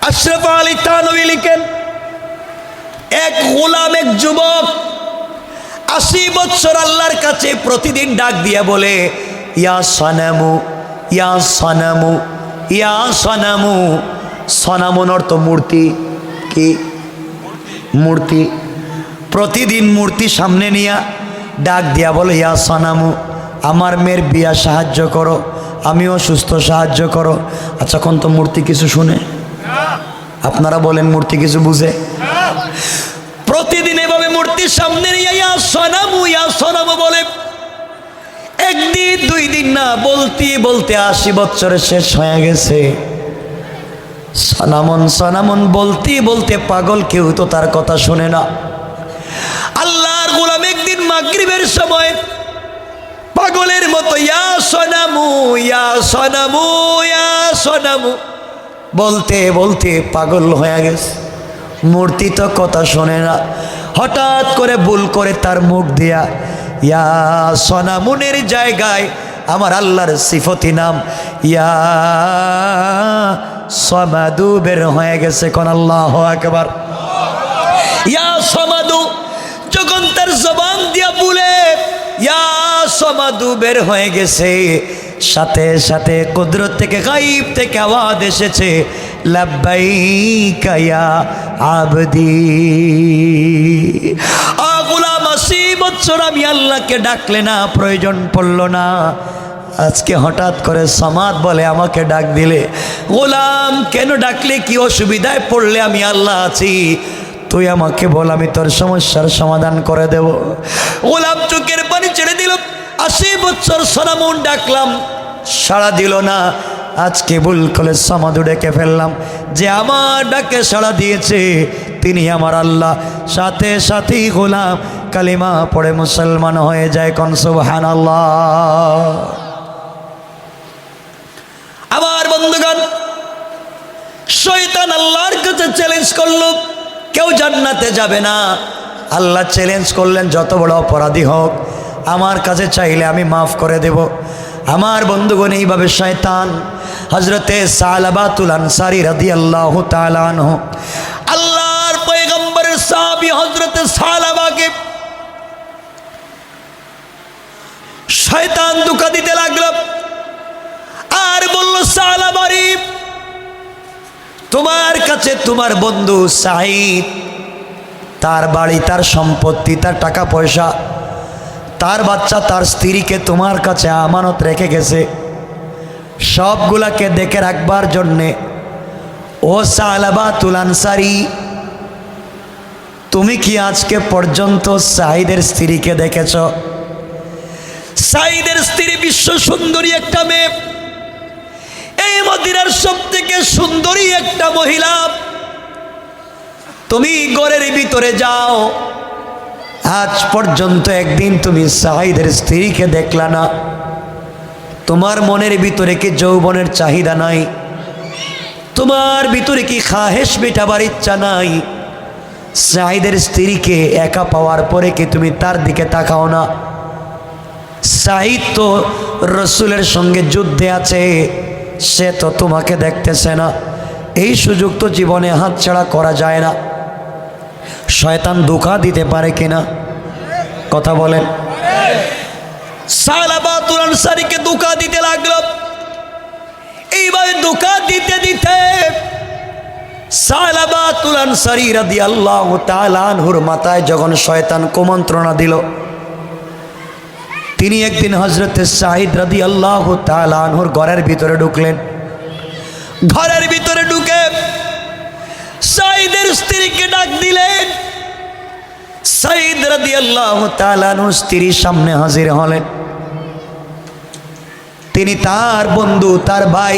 আশরাফ আলী থানভী লিখেন, এক গোলাম, এক যুবক 80 বছর আল্লাহর কাছে প্রতিদিন ডাক দিয়া বলে, ইয়া সনামু, ইয়া সনামু, ইয়া সনামু। সনামুন অর্থ মূর্তি। কি? মূর্তি। প্রতিদিন মূর্তি সামনে নিয়া ডাক দিয়া বলে, ইয়া সনামু, আমার মেয়ের বিয়া সাহায্য করো, আমিও সুস্থ সাহায্য করো। আচ্ছা, কোন তো মূর্তি কিছু শুনে? আপনারা বলেন, মূর্তি কিছু বুঝে? প্রতিদিন এভাবে মূর্তির সামনে নিয়ে ইয়া সনামু বলে, 1 দিন 2 দিন না, বলতে বলতে 80 বছরের শেষ হয়ে গেছে। সনামন বলতে বলতে পাগল, কেউ তো তার কথা শোনে না। আল্লাহর গোলাম একদিন মাগরিবের সময় পাগলের মতো ইয়া সনামু, ইয়া সনামু, ইয়া সনামু বলতে বলতে পাগল হয়ে গেছে। মূর্তি তো কথা শোনে না। হঠাৎ করে ভুল করে তার মুখ দিয়া ইয়া সনামুনের জায়গায় আমার আল্লাহর সিফতি নাম ইয়া সমাদু বের হয়ে গেছে। কোন আল্লাহু আকবার। ইয়া সমাদু যখন তার জবান দিয়া বলে ইয়া সমাদু বের হয়ে গেছে, সাথে সাথে কুদরত থেকে গায়ব থেকে আওয়াজ এসেছে লাব্বাইকা ইয়া আবদি। গোলাম ৮০ বছর আমি আল্লাহকে ডাকলে না প্রয়োজন পড়ল না, আজকে হঠাৎ করে সমাদ বলে আমাকে ডাক দিলে। গোলাম কেন ডাকলে, কি অসুবিধায় পড়লে? আমি আল্লাহ আছি, তুই আমাকে বল, আমি তোর সমস্যার সমাধান করে দেব। গোলাম চোখের পানি ছেড়ে দিল। ৮০ বছর সনামুন ডাকলাম, সাড়া দিল না। আজকে ভুল করে সমাদু ডেকে ফেললাম, যে আমার ডাকে সাড়া দিয়েছে তিনি আমার আল্লাহ। সাথে সাথেই গোলাম কালিমা পড়ে মুসলমান হয়ে যায়। কোন সুবহানাল্লাহ। আমার বন্ধুগণ, শয়তান আল্লাহর কাছে চ্যালেঞ্জ করলো, কেউ জান্নাতে যাবে না। আল্লাহ চ্যালেঞ্জ করলেন, যত বড় অপরাধী হোক আমার কাছে চাইলে আমি মাফ করে দেব। আমার বন্ধুগণ, এইভাবে শয়তান হযরতে সালাবাতুল আনসারী রাদিয়াল্লাহু তাআলা আনহু, আল্লাহর পয়গম্বরের সাহাবী হযরতে সালাবাকে শয়তান ধোঁকা দিতে লাগলো আর বলল, সালাবারি, তোমার কাছে তোমার বন্ধু সাঈদ, তার বাড়ি, তার সম্পত্তি, তার টাকা পয়সা, তার বাচ্চা, তার স্ত্রীকে তোমার কাছে আমানত রেখে গেছে। সবগুলাকে দেখে রাখবার জন্যে ও সালাবাতুল আনসারী, তুমি কি আজকে পর্যন্ত সাঈদের স্ত্রীকে দেখেছ? সাঈদের স্ত্রী বিশ্ব সুন্দরী একটা মেয়ে, এই মদিনার সব থেকে সুন্দরী একটা মহিলা। তুমি ঘরের ভিতরে যাও, আজ পর্যন্ত একদিন তুমি সাঈদের স্ত্রীকে দেখলা না। তোমার মনের ভিতরে কি যৌবনের চাহিদা নাই? তোমার ভিতরে কি খাহেশ মেটাবার ইচ্ছা নাই? সাঈদের স্ত্রীকে একা পাওয়ার পরে কি তুমি তার দিকে তাকাও না? সাঈদ তো রসুলের সঙ্গে যুদ্ধে আছে, সে তো তোমাকে দেখতেছে না। এই সুযোগ তো জীবনে হাতছাড়া করা যায় না। শয়তান ধোঁকা দিতে পারে কিনা? কথা বলেন। সালাবাতুল আনসারীকে ধোঁকা দিতে লাগলো। এইভাবে ধোঁকা দিতে দিতে সালাবাতুল আনসারী রাদিয়াল্লাহু তাআলা আনহুর মাথায় যখন শয়তান কুমন্ত্রণা দিল, তিনি একদিন হযরতে সাঈদ রাদিয়াল্লাহু তাআলা আনহুর ঘরের ভিতরে ঢুকলেন। ঘরের ভিতরে ঢুকে সাঈদের স্ত্রীকে ডাক দিলেন। সাঈদ রাদিয়াল্লাহু তাআলা আনহুর স্ত্রীর সামনে হাজির হলেন। তিনি তার বন্ধু, তার ভাই,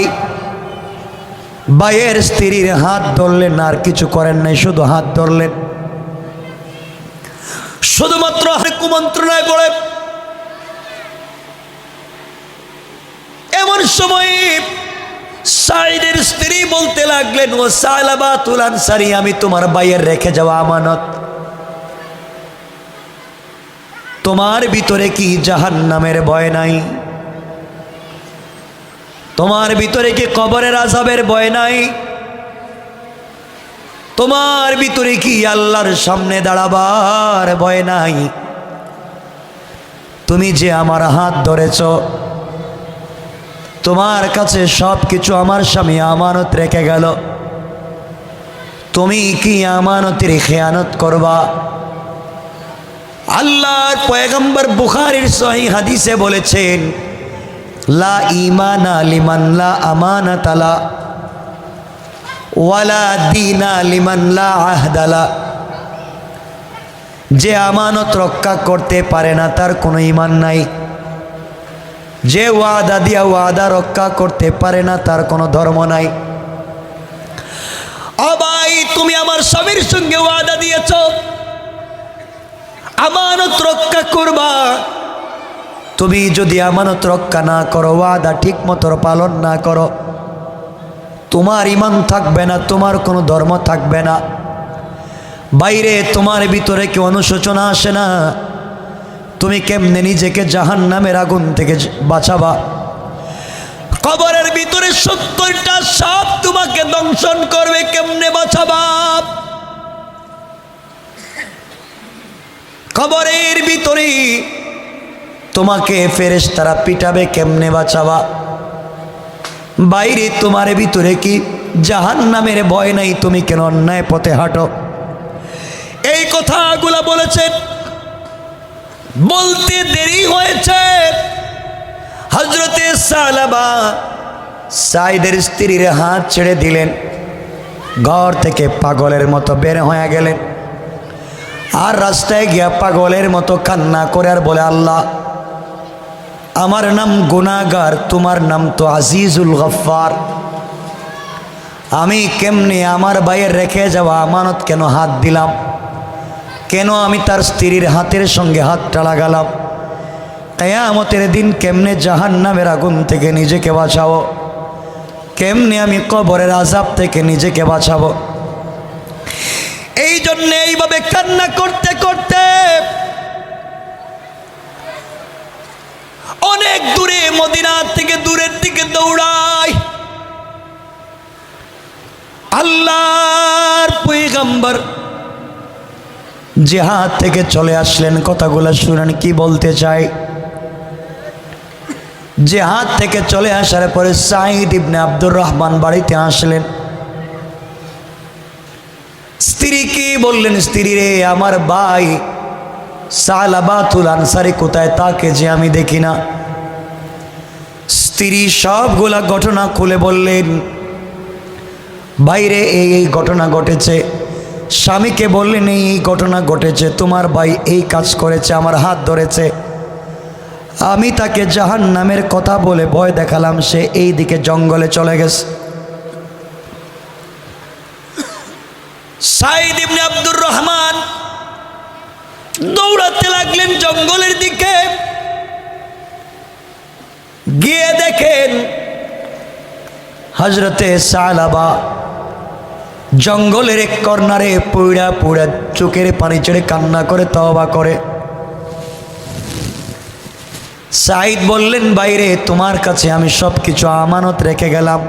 ভাইয়ের স্ত্রীর হাত ধরলেন, আর কিছু করেন নাই, শুধু হাত ধরলেন। শুধুমাত্র কুমন্ত্রণায় পড়ে এমন সময় সাঈদের স্ত্রী বলতে লাগলেন, ও সালাবাতুল আনসারী, আমি তোমার ভাইয়ের রেখে যাওয়া আমানত। তোমার ভিতরে কি জাহান্নামের ভয় নাই? তোমার ভিতরে কি কবরের আযাবের ভয় নাই? তোমার ভিতরে কি আল্লাহর সামনে দাঁড়াবার ভয় নাই? তুমি যে আমার হাত ধরেছ, তোমার কাছে সব কিছু আমার স্বামী আমানত রেখে গেল, তুমি কি আমানতের খেয়ানত করবা? আল্লাহর পয়গম্বর বুখারীর সহিহ হাদিসে বলেছেন, লা ঈমানা লিমান লা আমানাতা লা ওয়ালা দীনা লিমান লা আহদা লা। যে আমানত রক্ষা করতে পারে না তার কোনো ঈমান নাই। যে ওয়াদা দিয়া ওয়াদা রক্ষা করতে পারে না তার কোনো ধর্ম নাই। ও ভাই, তুমি আমার স্বামীর সঙ্গে ওয়াদা দিয়েছ আমানত রক্ষা করবা। তুমি যদি আমানত রক্ষা না করো, ওয়াদা ঠিক মতো পালন না করো, তোমার ঈমান থাকবে না, তোমার কোনো ধর্ম থাকবে না, বাইরে তোমার ভিতরে কি অনুশোচনা আসে না? তুমি কেমনে নিজেকে জাহান্নামের আগুন থেকে বাঁচাবা? কবরের ভিতরে 70টা সাপ তোমাকে দংশন করবে, কেমনে বাঁচাবা? কবরের ভিতরে তোমাকে ফেরেশতারা পিটাবে, কেমনে বাঁচাবা? বাইরে তোমার ভিতরে কি জাহান্নামের ভয় নাই? তুমি কেন অন্যায় পথে হাঁটো? এই কথাগুলো বলেছেন, বলতে দেরি হয়েছে। হযরতে সালাবা সাইদের স্ত্রীর হাত ছেড়ে দিলেন, ঘর থেকে পাগলের মতো বের হয়ে গেলেন। আর রাস্তায় গিয়া পাগলের মতো কান্না করে আর বলে, আল্লাহ, আমার নাম গুনাহগার, তোমার নাম তো আজিজুল গফফার। আমি কেমনে আমার ভাইয়ের রেখে যাওয়া আমানত কেন হাত দিলাম? কেন আমি তার স্ত্রীর হাতের সঙ্গে হাতটা লাগালাম? কিয়ামতের দিন কেমনে জাহান্নামের আগুন থেকে নিজেকে বাঁচাবো? কেমনে আমি কবরের আযাব থেকে নিজেকে বাঁচাবো? এই জন্য এইভাবে কান্না করতে করতে অনেক দূরে, মদিনা থেকে দূরের দিকে দৌড়ায়। আল্লাহর পয়গম্বর জিহাদ থেকে চলে আসলেন। কথাগুলো শুনেন কি বলতে চাই। জিহাদ থেকে চলে আসার পরে সাঈদ ইবনে আব্দুর রহমান বাড়িতে আসলেন। স্ত্রী কি বললেন, স্ত্রী রে, আমার ভাই সালাবাতুল আনসারী কোথায়? তাকে যে আমি দেখি না। স্ত্রী সবগুলা ঘটনা খুলে বললেন, বাইরে এই ঘটনা ঘটেছে। স্বামীকে বললেন, এই ঘটনা ঘটেছে, তোমার ভাই এই কাজ করেছে, আমার হাত ধরেছে, আমি তাকে জাহান্নামের কথা বলে ভয় দেখালাম, সে এই দিকে জঙ্গলে চলে গেছে। সাঈদ ইবনে আব্দুর রহমান দৌড়াতে লাগলেন জঙ্গলের দিকে। গিয়ে দেখেন হযরতে সালাবা জঙ্গলের এক কর্নারে পুড়া পুড়া চোখের পানি ছেড়ে কান্না করে তওবা করে। সাঈদ বললেন, বাইরে তোমার কাছে আমি সব কিছু আমানত রেখে গেলাম,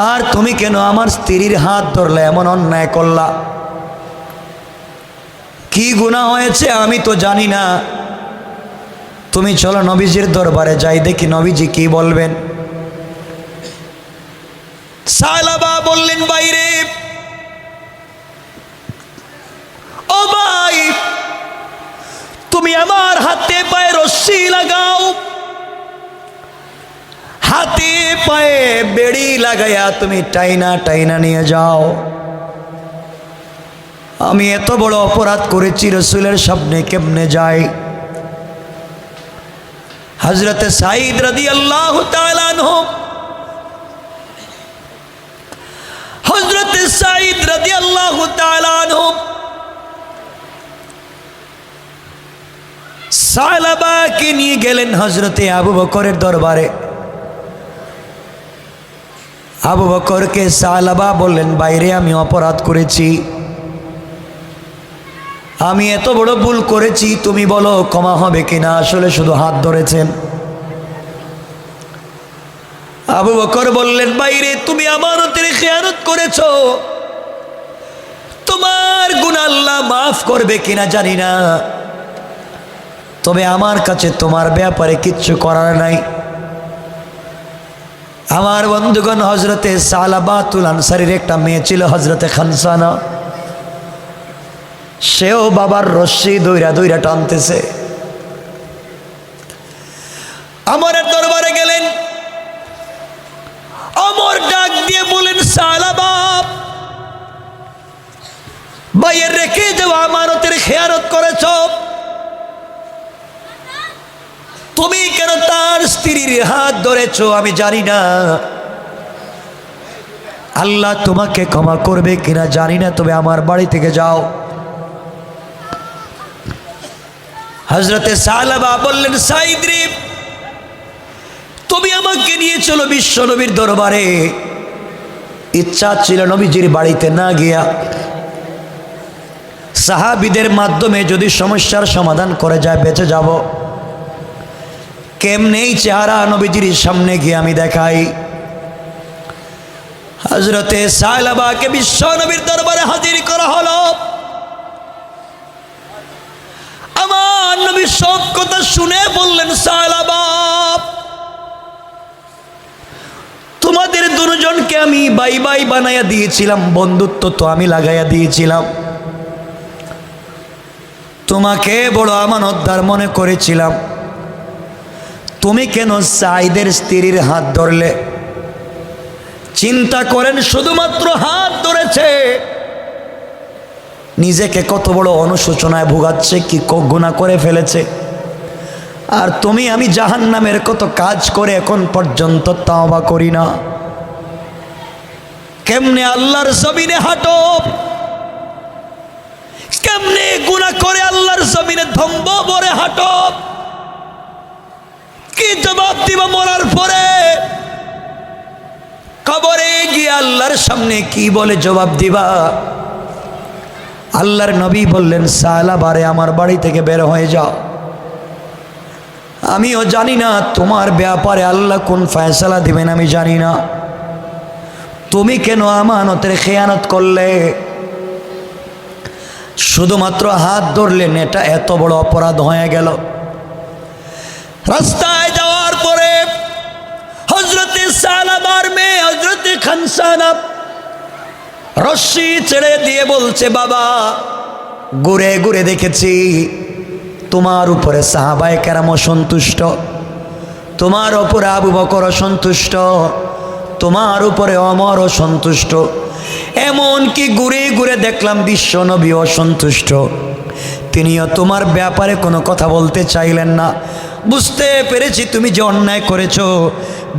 আর তুমি কেন আমার স্ত্রীর হাত ধরলে, এমন অন্যায় করলা? কি গুনাহ হয়েছে আমি তো জানি না, তুমি চলো নবীজির দরবারে যাই, দেখি নবীজি কি বলবেন। সালাবা বললেন, বাইরে ও ভাই, তুমি আমার হাতে পায়ে রশ্মি লাগাও, হাতে পায়ে বেড়ি লাগাইয়া তুমি টাইনা টাইনা নিয়ে যাও। আমি এত বড় অপরাধ করেছি, রাসূলের সামনে কেমনে যাই? হযরতে সাঈদ রাদিয়াল্লাহু তাআলা আনহু, হযরতে সাঈদ রাদিয়াল্লাহু তাআলা আনহু সালাবাকে নিয়ে গেলেন হযরতে আবু বকরের দরবারে। আবু বকরকে সালাবা বললেন, বাইরে আমি অপরাধ করেছি, আমি এত বড় ভুল করেছি, তুমি বলো ক্ষমা হবে কিনা? আসলে শুধু হাত ধরেছেন। আবু বকর বললেন, বাইরে তুমি আমানতের খেয়ানত করেছো, তোমার গুনাহ আল্লাহ মাফ করবে কিনা জানি না, তবে আমার কাছে তোমার ব্যাপারে কিচ্ছু করার নাই। আমার বন্ধুগণ, হযরতে সালাবাতুল আনসারীর একটা মেয়ে ছিল, হযরতে খানসানা। সেও বাবার রশ্মি দইরা দইরা টানতেছে। আমরের দরবারে গেলেন। আমর ডাক দিয়ে বলেন, সালাবা, ভাইয়ের রেখে যাওয়া আমানতের খেয়ানত করেছ, তুমি কেন তার স্ত্রীর হাত ধরেছ আমি জানি না, আল্লাহ তোমাকে ক্ষমা করবে কিনা জানি না, তবে আমার বাড়ি থেকে যাও। হযরতে সালাবা বললেন, সাঈদ রে, তুমি আমাকে নিয়ে চলো বিশ্ব নবীর দরবারে। ইচ্ছা ছিল নবীজির বাড়িতে না গিয়া সাহাবীদের মাধ্যমে যদি সমস্যার সমাধান করে যায় বেঁচে যাব। কেমনেই চেহারা নবীজির সামনে গিয়ে আমি দেখাই। হযরতে সায়লাবাকে বিশ্ব নবীর দরবারে হাজির করা হলো। আমার নবী সব কথা শুনে বললেন, সায়লাবা, তোমাদের দুজনকে আমি বাই বাই বানাইয়া দিয়েছিলাম, বন্ধুত্ব তো আমি লাগাইয়া দিয়েছিলাম, তোমাকে বড় আমানতদার মনে করেছিলাম। তুমি কেন সাঈদের স্ত্রীর হাত ধরলে? চিন্তা করেন, শুধুমাত্র হাত ধরেছে, নিজেকে কত বড় অনুশোচনায় ভোগাচ্ছে, কি গুনাহ করে ফেলেছে। আর তুমি আমি জাহান্নামের কত কাজ করে এখন পর্যন্ত তাওবা করি না। কেমনে আল্লাহর জমিনে হাঁটো, কেমনে গুনাহ করে আল্লাহর জমিনে ধম্ব ভরে হাঁটো? কি জবাব দিবা মরার পরে? কবরে গিয়ে আল্লাহর সামনে কি বলে জবাব দিবা? আল্লাহর নবী বললেন, সায়লাবারে আমার বাড়ি থেকে বের হয়ে যাও। আমিও জানি না তোমার ব্যাপারে আল্লাহ কোন ফয়সালা দিবেন, আমি জানি না। তুমি কেন আমানতের খেয়ানত করলে? শুধুমাত্র হাত ধরলেন, এটা এত বড় অপরাধ হয়ে গেল। রাস্তায় যাওয়ার পরে হযরতে সায়লাবার মেয়ে হযরতে খানসানা রশ্মি ছেড়ে দিয়ে বলছে, বাবা, ঘুরে ঘুরে দেখেছি তোমার উপরে সাহাবায়ে কেরাম সন্তুষ্ট, তোমার উপরে আবু বকর সন্তুষ্ট, তোমার উপরে ওমর সন্তুষ্ট, এমন কি ঘুরে ঘুরে দেখলাম বিশ্ব নবী অসন্তুষ্ট। তিনিও তোমার ব্যাপারে কোনো কথা বলতে চাইলেন না। বুঝতে পেরেছি তুমি যে অন্যায় করেছো,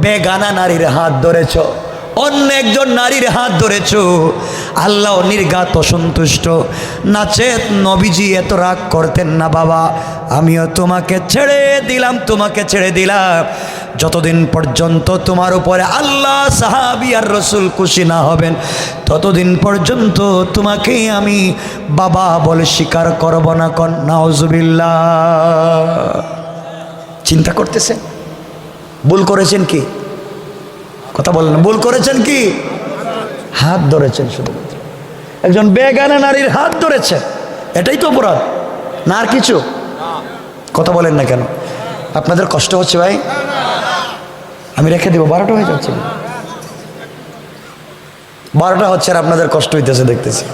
বেগানা নারীর হাত ধরেছ, অন্য একজন নারীর হাত ধরেছ, আল্লাহ নির্ঘাত অসন্তুষ্ট। নাচেত নবীজি এত রাগ করতেন না। বাবা, আমিও তোমাকে ছেড়ে দিলাম, তোমাকে ছেড়ে দিলাম, যতদিন পর্যন্ত তোমার উপরে আল্লাহ, সাহাবী আর রসুল খুশি না হবেন, ততদিন পর্যন্ত তোমাকে আমি বাবা বলে স্বীকার করব না। কন নাউজুবিল্লাহ। চিন্তা করতেছেন ভুল করেছেন কি? কথা বলেন, ভুল করেছেন কি? হাত ধরেছেন, শুধুমাত্র একজন বেগানা নারীর হাত ধরেছে, এটাই তো অপরাধ না, আর কিছু? কথা বলেন না কেন? আপনাদের কষ্ট হচ্ছে ভাই? আমি রেখে দিব, 12টা হয়ে যাচ্ছে, 12টা হচ্ছে আর আপনাদের কষ্ট হইতেছে দেখতেছি।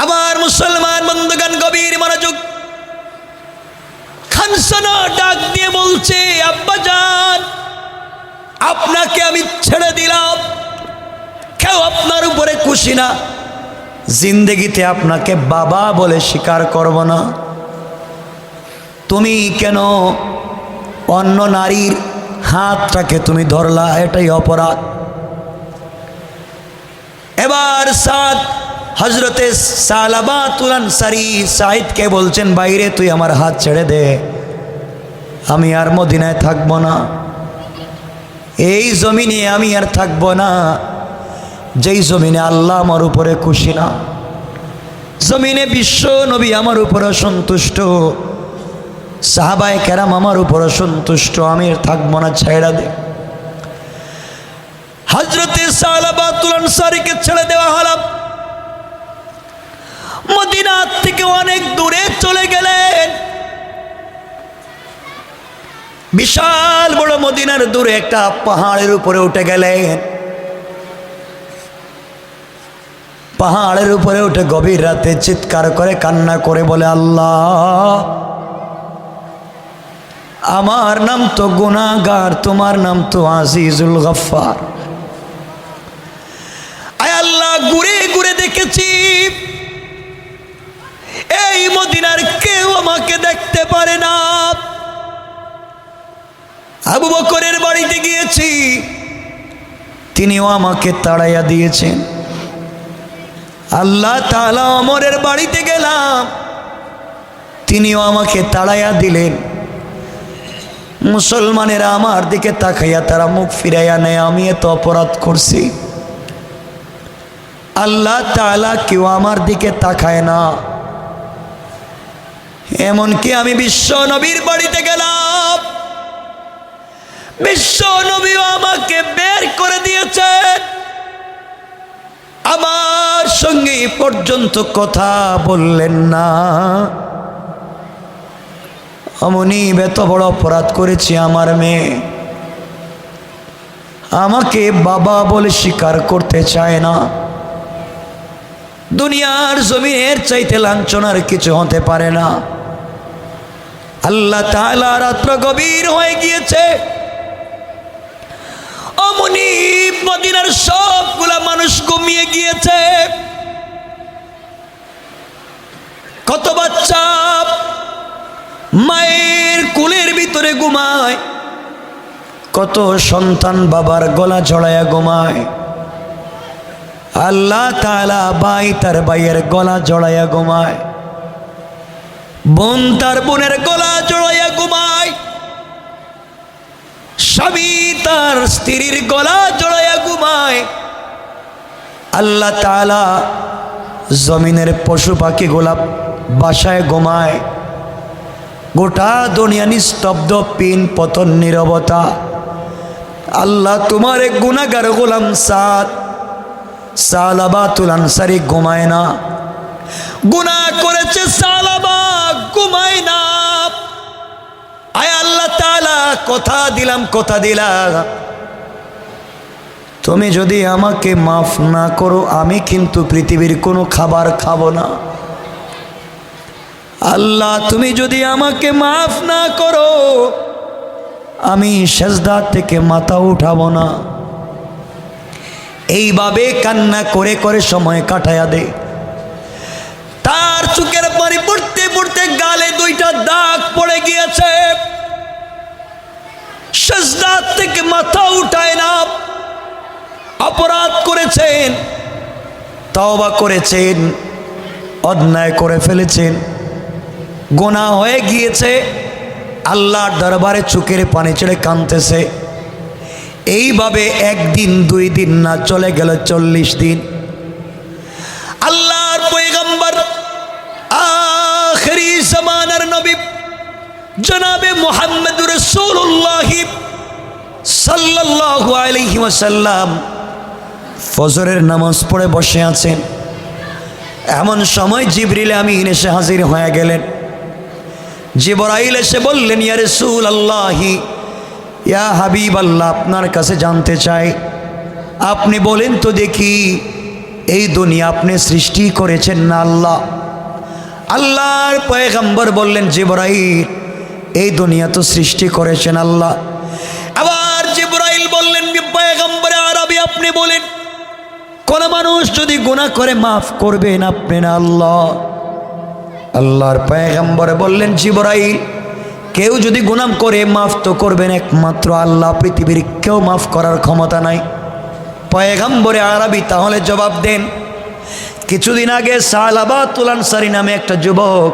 আবার মুসলমান বন্ধুগণ গভীর মনোযোগ। খানসানা ডাক দিয়ে বলছে, আব্বাজান, আপনাকে আমি ছেড়ে দিলাম, কেউ আপনার উপরে খুশি না, জিন্দেগিতে আপনাকে বাবা বলে স্বীকার করব না। তুমি কেন অন্য নারীর হাতটাকে তুমি ধরলা? এটাই অপরাধ। এবার সাদ হযরতে সালাবাতুল আনসারী সাঈদকে বলছেন, বাইরে তুই আমার হাত ছেড়ে দে, আমি আর মদিনায় থাকব না, এই জমিনে আমি আর থাকব না, যেই জমিনে আল্লাহ আমার উপরে খুশি না, জমিনে বিশ্ব নবী আমার উপরে সন্তুষ্ট, সাহাবায়ে কেরাম আমার উপরে সন্তুষ্ট, আমি আর থাকব না, ছেড়ে দে। হযরতে সালাবাতুল আনসারীকে ছেড়ে দেওয়া হলো। মদিনা থেকে অনেক দূরে চলে গেলেন। বিশাল বড় মদিনার দূরে একটা পাহাড়ের উপরে উঠে গেলেন। পাহাড়ের উপরে উঠে গভীর রাতে চিৎকার করে কান্না করে বলে, আল্লাহ, আমার নাম তো গুনাহগার, তোমার নাম তো আজিজুল গফফার। আয় আল্লাহ, ঘুরে ঘুরে দেখেছি এই মদিনার কেউ আমাকে দেখতে পারে না। আবু বকরের বাড়িতে গিয়েছি, তিনিও আমাকে তাড়াইয়া দিয়েছেন। আল্লাহ তাআলা ওমরের বাড়িতে গেলাম, তিনিও আমাকে তাড়াইয়া দিলেন। মুসলমানেরা আমার দিকে তাকাইয়া তারা মুখ ফিরাইয়া নেয়, আমি এত অপরাধ করছি। আল্লাহ তাআলা কেউ আমার দিকে তাকায় না। এমনকি আমি বিশ্ব নবীর বাড়িতে গেলাম, বিশ্ব নবীও আমাকে বের করে দিয়েছেন, আমার সঙ্গে এ পর্যন্ত কথা বললেন না। অমনি এত বড় অপরাধ করেছি আমার মেয়ে, আমাকে বাবা বলে স্বীকার করতে চায় না। দুনিয়ার জমিনের চাইতে লাঞ্ছনার কিছু হতে পারে না। আল্লাহ তাআলা রাত্র গভীর হয়ে গিয়েছে, অমনি মদিনার সবগুলা মানুষ ঘুমিয়ে গিয়েছে। কত বাচ্চা মায়ের কোলের ভিতরে ঘুমায়, কত সন্তান বাবার গলা জড়াইয়া ঘুমায়। আল্লাহ তাআলা ভাই তার ভাইয়ের গলা জড়াইয়া ঘুমায়, বোন তার বোনের গলা জড়াইয়া ঘুমায়, স্বামী তার স্ত্রীর গলা জড়াইয়া ঘুমায়। আল্লাহ তাআলা জমিনের পশু পাখি গোলাপ বাসায় ঘুমায়। গোটা দুনিয়া নিস্তব্ধ, পিন পতন নীরবতা। আল্লাহ তোমার এক গুনাহগার গোলাম সালাবাতুল আনসারী ঘুমায় না, গুনাহ করেছে সালাবা, ঘুমায় না। আয় আল্লাহ তাআলা কথা দিলাম, তুমি যদি আমাকে মাফ না করো আমি কিন্তু পৃথিবীর কোনো খাবার খাবো না। আল্লাহ তুমি যদি আমাকে মাফ না করো আমি সেজদা থেকে মাথা উঠাবো না। এইভাবে কান্না করে করে সময় কাটায়া দে। তার চোখের পানি পড়তে পড়তে গালে দুইটা দাগ পড়ে গিয়েছে, সেজদা থেকে মাথা উঠায় না। অপরাধ করেছেন, তওবা করেছেন, অন্যায় করে ফেলেছেন, গুনাহ হয়ে গিয়েছে, আল্লাহর দরবারে চোখের পানি ছেড়ে কাঁদতেছে। এইভাবে একদিন দুই দিন না, চলে গেল 40 দিন। আল্লাহর পয়গম্বর আখিরি জামানার নবী জনাবে মুহাম্মদুর রাসূলুল্লাহ সাল্লাল্লাহু আলাইহি ওয়াসাল্লাম ফজরের নামাজ পড়ে বসে আছেন। এমন সময় জিবরিল আমিন এসে হাজির হয়ে গেলেন। জিবরাইল এসে বললেন, ইয়া রাসূলুল্লাহ, ইয়া হাবিবাল্লাহ, আপনার কাছে জানতে চাই, আপনি বলেন তো দেখি, এই দুনিয়া আপনি সৃষ্টি করেছেন না আল্লাহ? আল্লাহর পয়গম্বর বললেন, জিবরাইল, এই দুনিয়া তো সৃষ্টি করেছেন আল্লাহ। আবার জিবরাইল বললেন, পয়গম্বর আরবি, আপনি বলেন, কোন মানুষ যদি গুনাহ করে মাফ করবেন আপনি না আল্লাহ? আল্লাহর পয়গম্বর বললেন, জিবরাইল, কেউ যদি গুনাহ করে মাফ তো করবেন একমাত্র আল্লাহ, পৃথিবীর কেউ মাফ করার ক্ষমতা নাই। পয়গম্বরে আরবি তাহলে জবাব দেন। কিছুদিন আগে সালাবাতুল আনসারী নামে একটা যুবক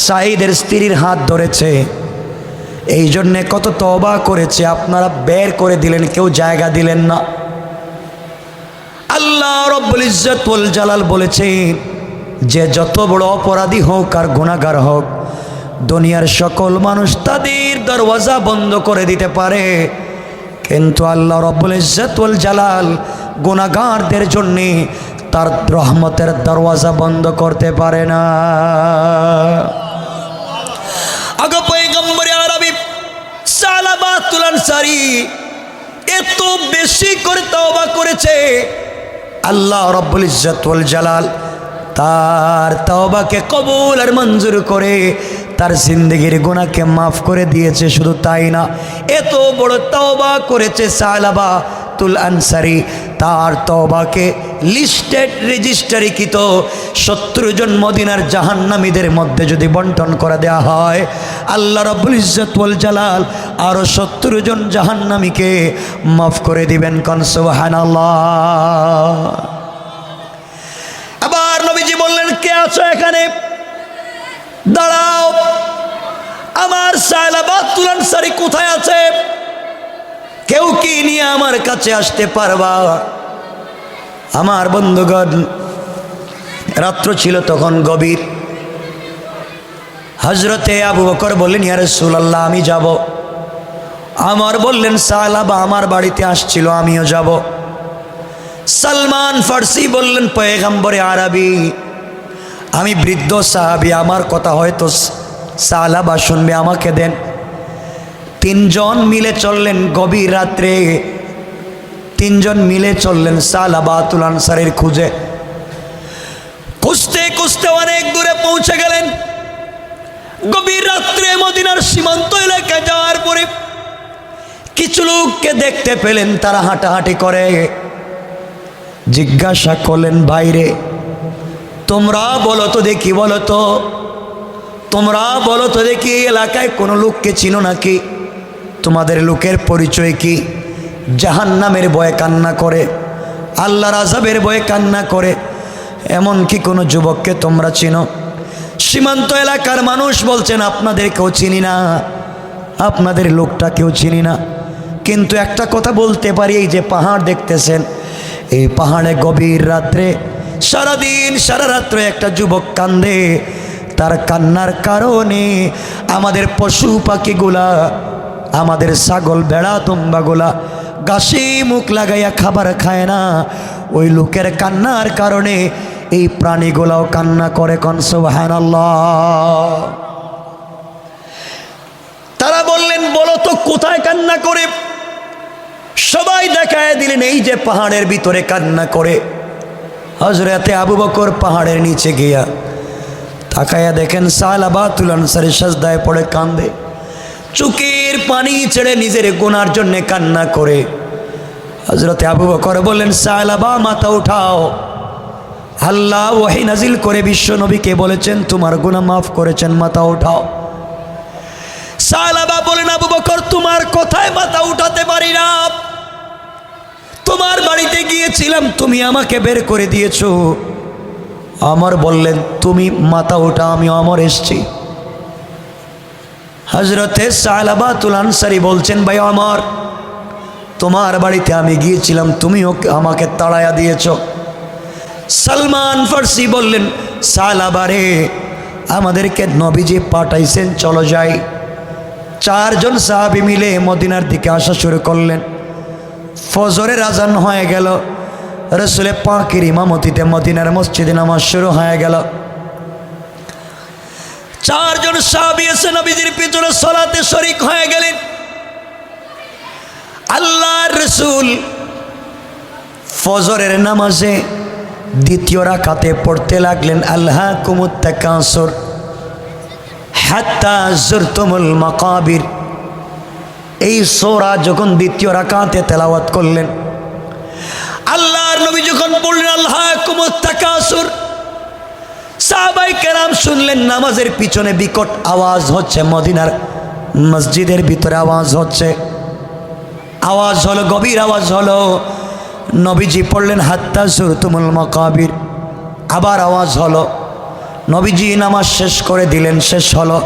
সাঈদের স্ত্রীর হাত ধরেছে, এই জন্যে কত তওবা করেছে, আপনারা বের করে দিলেন, কেউ জায়গা দিলেন না। আল্লাহ রব্বুল ইজ্জত ওয়াল জালাল বলেছেন যে যত বড় অপরাধী হোক আর গুনাহগার হোক, দুনিয়ার সকল মানুষ তাদের দরওয়াজা বন্ধ করে দিতে পারে, কিন্তু আল্লাহ রব্বুল ইজ্জত ওয়াল জালাল গুনাহগারদের জন্য তার রহমতের দরওয়াজা বন্ধ করতে পারে না। আগে পয়গম্বরে আরবি সালাবাতুল আনসারী এত বেশি করে তওবা করেছে, আল্লাহ রব্বুল ইজ্জত ওয়াল জালাল তার তওবাকে কবুল আর মঞ্জুর করে তার জিন্দেগির গুনাহকে মাফ করে দিয়েছে। শুধু তাই না, এত বড় তওবা করেছে সালাবাতুল আনসারী, তার তওবাকে লিস্টেড রেজিস্টারিকৃত 70 জন মদিনার জাহান্নামীদের মধ্যে যদি বন্টন করে দেওয়া হয়, আল্লাহ রাব্বুল ইজ্জত ওয়াল জালাল আরো 70 জন জাহান্নামীকে মাফ করে দিবেন। কোন সুবহানাল্লাহ। আবার নবীজি বললেন, কে আছো এখানে? দাঁড়াও, আমার সালাবাতুল আনসারী কোথায় আছে? কেউ কি নিয়ে আমার কাছে আসতে পারবা? আমার বন্ধুগণ, রাত্র ছিল তখন গভীর। হযরতে আবু বকর বললেন, ইয়া রাসূলুল্লাহ, আমি যাব। আমার বললেন, সালাবা আমার বাড়িতে আসছিল, আমিও যাব। সালমান ফার্সি বললেন, পয়গম্বরে আরবি, আমি বৃদ্ধ সাহাবী, আমার কথা হয়তো সালাবা শুনবে, আমাকে দেন। তিনজন মিলে চললেন গভীর রাত্রে, তিনজন মিলে চললেন সালাবাতুল আনসারের খুঁজে। খুঁজতে খুঁজতে অনেক দূরে পৌঁছে গেলেন। গভীর রাত্রে মদিনার সীমান্ত এলাকায় যাওয়ার পরে কিছু লোককে দেখতে পেলেন, তারা হাঁটাহাঁটি করে। জিজ্ঞাসা করলেন, বাইরে তোমরা বলো তো দেখি, বলো তো, তোমরা বলো তো দেখি, এলাকায় কোনো লোককে চিনো নাকি? তোমাদের লোকের পরিচয় কি? জাহান্নামের ভয়ে কান্না করে, আল্লাহর আযাবের ভয়ে কান্না করে এমন কি কোনো যুবককে তোমরা চিনো? সীমান্ত এলাকার মানুষ বলছেন, আপনাদের কেউ চিনি না, আপনাদের লোকটা কেউ চিনি না। কিন্তু একটা কথা বলতে পারি, এই যে পাহাড় দেখতেছেন, এই পাহাড়ে গভীর রাত্রে সারাদিন সারা রাত্রে একটা যুবক কান্দে। তার কান্নার কারণে আমাদের পশু পাখিগুলা, আমাদের ছাগল ভেড়া দুম্বাগুলা ঘাসে মুখ লাগাইয়া খাবার খায় না। ওই লোকের কান্নার কারণে এই প্রাণীগুলাও কান্না করে। কোন সুবহানাল্লাহ। তারা বললেন, বলো তো কোথায় কান্না করে? সবাই দেখায় দিলেন, এই যে পাহাড়ের ভিতরে কান্না করে। হযরতে আবু বকর পাহাড়ের নিচে গিয়া তাকায়া দেখেন সালাবাতুল আনসারী সাজদায় পড়ে কান্দে, চোখের পানি ছেড়ে নিজের গুনার জন্য কান্না করে। হযরতে আবু বকর বললেন, সালাবা মাথা উঠাও, আল্লাহ ওহী নাজিল করে বিশ্ব নবীকে বলেছেন তোমার গুনাহ মাফ করেছেন, মাথা উঠাও। সালাবা বলেন, আবু বকর তোমার কথায় মাথা উঠাতে পারি না, তোমার বাড়িতে গিয়েছিলাম, তুমি আমাকে বের করে দিয়েছো। আমার বললেন, তুমি মাথা উঠা, আমি অমর এসছি। হযরতে সালাবাতুল আনসারী বলছেন, ভাই আমার, তোমার বাড়িতে আমি গিয়েছিলাম, তুমিও আমাকে তাড়াইয়া দিয়েছ। সালমান ফার্সি বললেন, সালাবারে, আমাদেরকে নবীজি পাঠাইছেন, চলো যাই। চারজন সাহাবী মিলে মদিনার দিকে আসা শুরু করলেন। ফজরের আজান হয়ে গেল, রাসূল পাকের ইমামতিতে মদিনার মসজিদে নামাজ শুরু হয়ে গেল। চারজন সাহাবী এসে নবীজির পিছনে সালাতে শরীক হয়ে গেলেন। আল্লাহর রাসূল ফজরের নামাজে দ্বিতীয় রাকাতে পড়তে লাগলেন, আলহাকুমুত তাকাসুর হাত্তা যুরতুমুল মাকাবির। এই সূরা যখন দ্বিতীয় রাকাতে তেলাওয়াত করলেন, আল্লাহর নবী যখন পড়লেন আলহাকুমুত তাকাসুর, সাহাবায়ে কেরাম শুনলেন নামাজের পিছনে বিকট আওয়াজ হচ্ছে, মদিনার মসজিদের ভিতরে আওয়াজ হচ্ছে। আওয়াজ হলো, গভীর আওয়াজ হলো। নবীজি পড়লেন হাত্তা যুরতুমুল মাকাবির। আবার আওয়াজ হলো, নবীজি নামাজ শেষ করে দিলেন, শেষ হলো।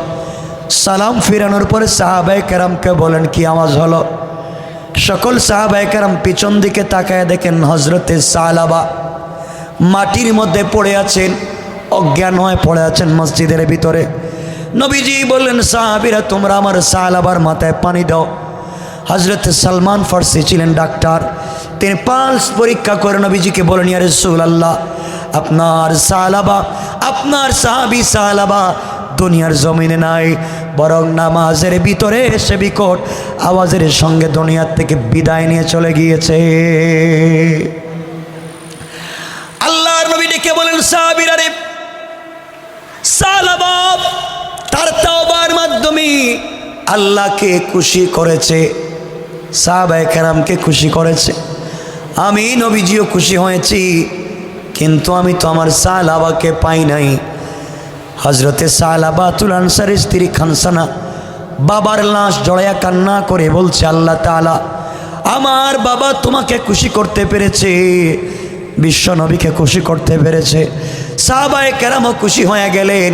সালাম ফিরানোর পরে সাহাবায়ে কেরামকে বলেন, কি আওয়াজ হলো? সকল সাহাবায়ে কেরাম পিছন দিকে তাকায় দেখেন হযরতে সালাবা মাটির মধ্যে পড়ে আছেন, অজ্ঞান হয়ে পড়ে আছেন মসজিদের ভিতরে। নবীজি বললেন, সাহাবীরা তোমরা আমার সালাবার মাথায় পানি দাও। হযরতে সালমান ফার্সি ছিলেন ডাক্তার, তিনি পালস পরীক্ষা করে নবীজিকে বলেন, ইয়া রাসূলুল্লাহ, আপনার সালাবা, আপনার সাহাবী সালাবা দুনিয়ার জমিনে নাই, বরং নামাজের ভিতরে এসে বিকট আওয়াজের সঙ্গে দুনিয়ার থেকে বিদায় নিয়ে চলে গিয়েছে। আল্লাহর নবী ডেকে বলেন, সাহাবীরা রে, সালাবা তার তাওবার মাধ্যমে আল্লাহকে খুশি করেছে, সাহাবায়ে কেরামকে খুশি করেছে, আমি নবীজিও খুশি হয়েছি, কিন্তু আমি তো আমার সালাবাকে পাই নাই। হযরতে সালাবাতুল আনসারীর স্ত্রী খানসানা বাবার লাশ জড়াইয়া কান্না করে বলছে, আল্লাহ তাআলা আমার বাবা তোমাকে খুশি করতে পেরেছে, বিশ্ব নবীকে খুশি করতে পেরেছে। সাহাবায়ে কেরামও খুশি হয়ে গেলেন,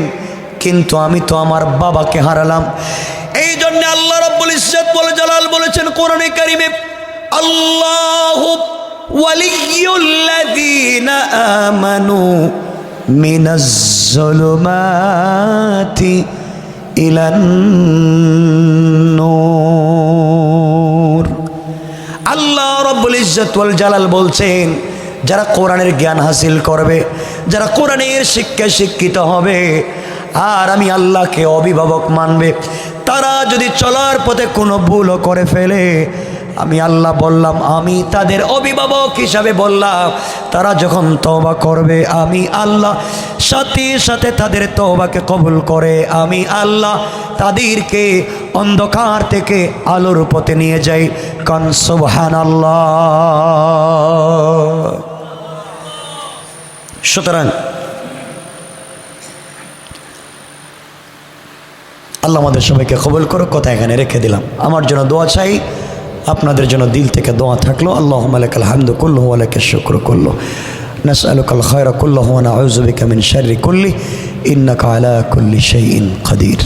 কিন্তু আমি তো আমার বাবাকে হারালাম। এই জন্য আল্লাহ রাব্বুল ইজ্জত ওয়াল জালাল বলেছেন কোরআনে কারিমে, আল্লাহু ওয়ালিয়্যুল্লাযীনা আমানু মিনাজ যুলুমাতি ইলান নূর। আল্লাহ রাব্বুল ইজ্জত ওয়াল জালাল বলছেন, যারা কোরআনের জ্ঞান হাসিল করবে, যারা কোরআনের শিক্ষায় শিক্ষিত হবে আর আমি আল্লাহকে অভিভাবক মানবে, তারা যদি চলার পথে কোনো ভুলও করে ফেলে, আমি আল্লাহ বললাম, আমি তাদের অভিভাবক হিসাবে বললাম, তারা যখন তওবা করবে আমি আল্লাহ সাথে সাথে তাদের তওবাকে কবুল করে আমি আল্লাহ তাদেরকে অন্ধকার থেকে আলোর পথে নিয়ে যাই। কান সুবহানাল্লাহ। সুতরাং আল্লাহ আমাদের সবাইকে কবুল করুক। কথা এখানে রেখে দিলাম। আমার জন্য দোয়া চাই, আপনাদের জন্য দিল থেকে দোয়া থাকলো। আল্লাহুম্মা লাকাল হামদু কুল্লুহু ওয়া লাকাশ শুকরু কুল্লুহু, নাসআলুকাল খায়রা কুল্লুহু ওয়া নাউযু বিকা মিন শাররি কুল্লি, ইন্নাকা আলা কুল্লি শাইইন কাদির।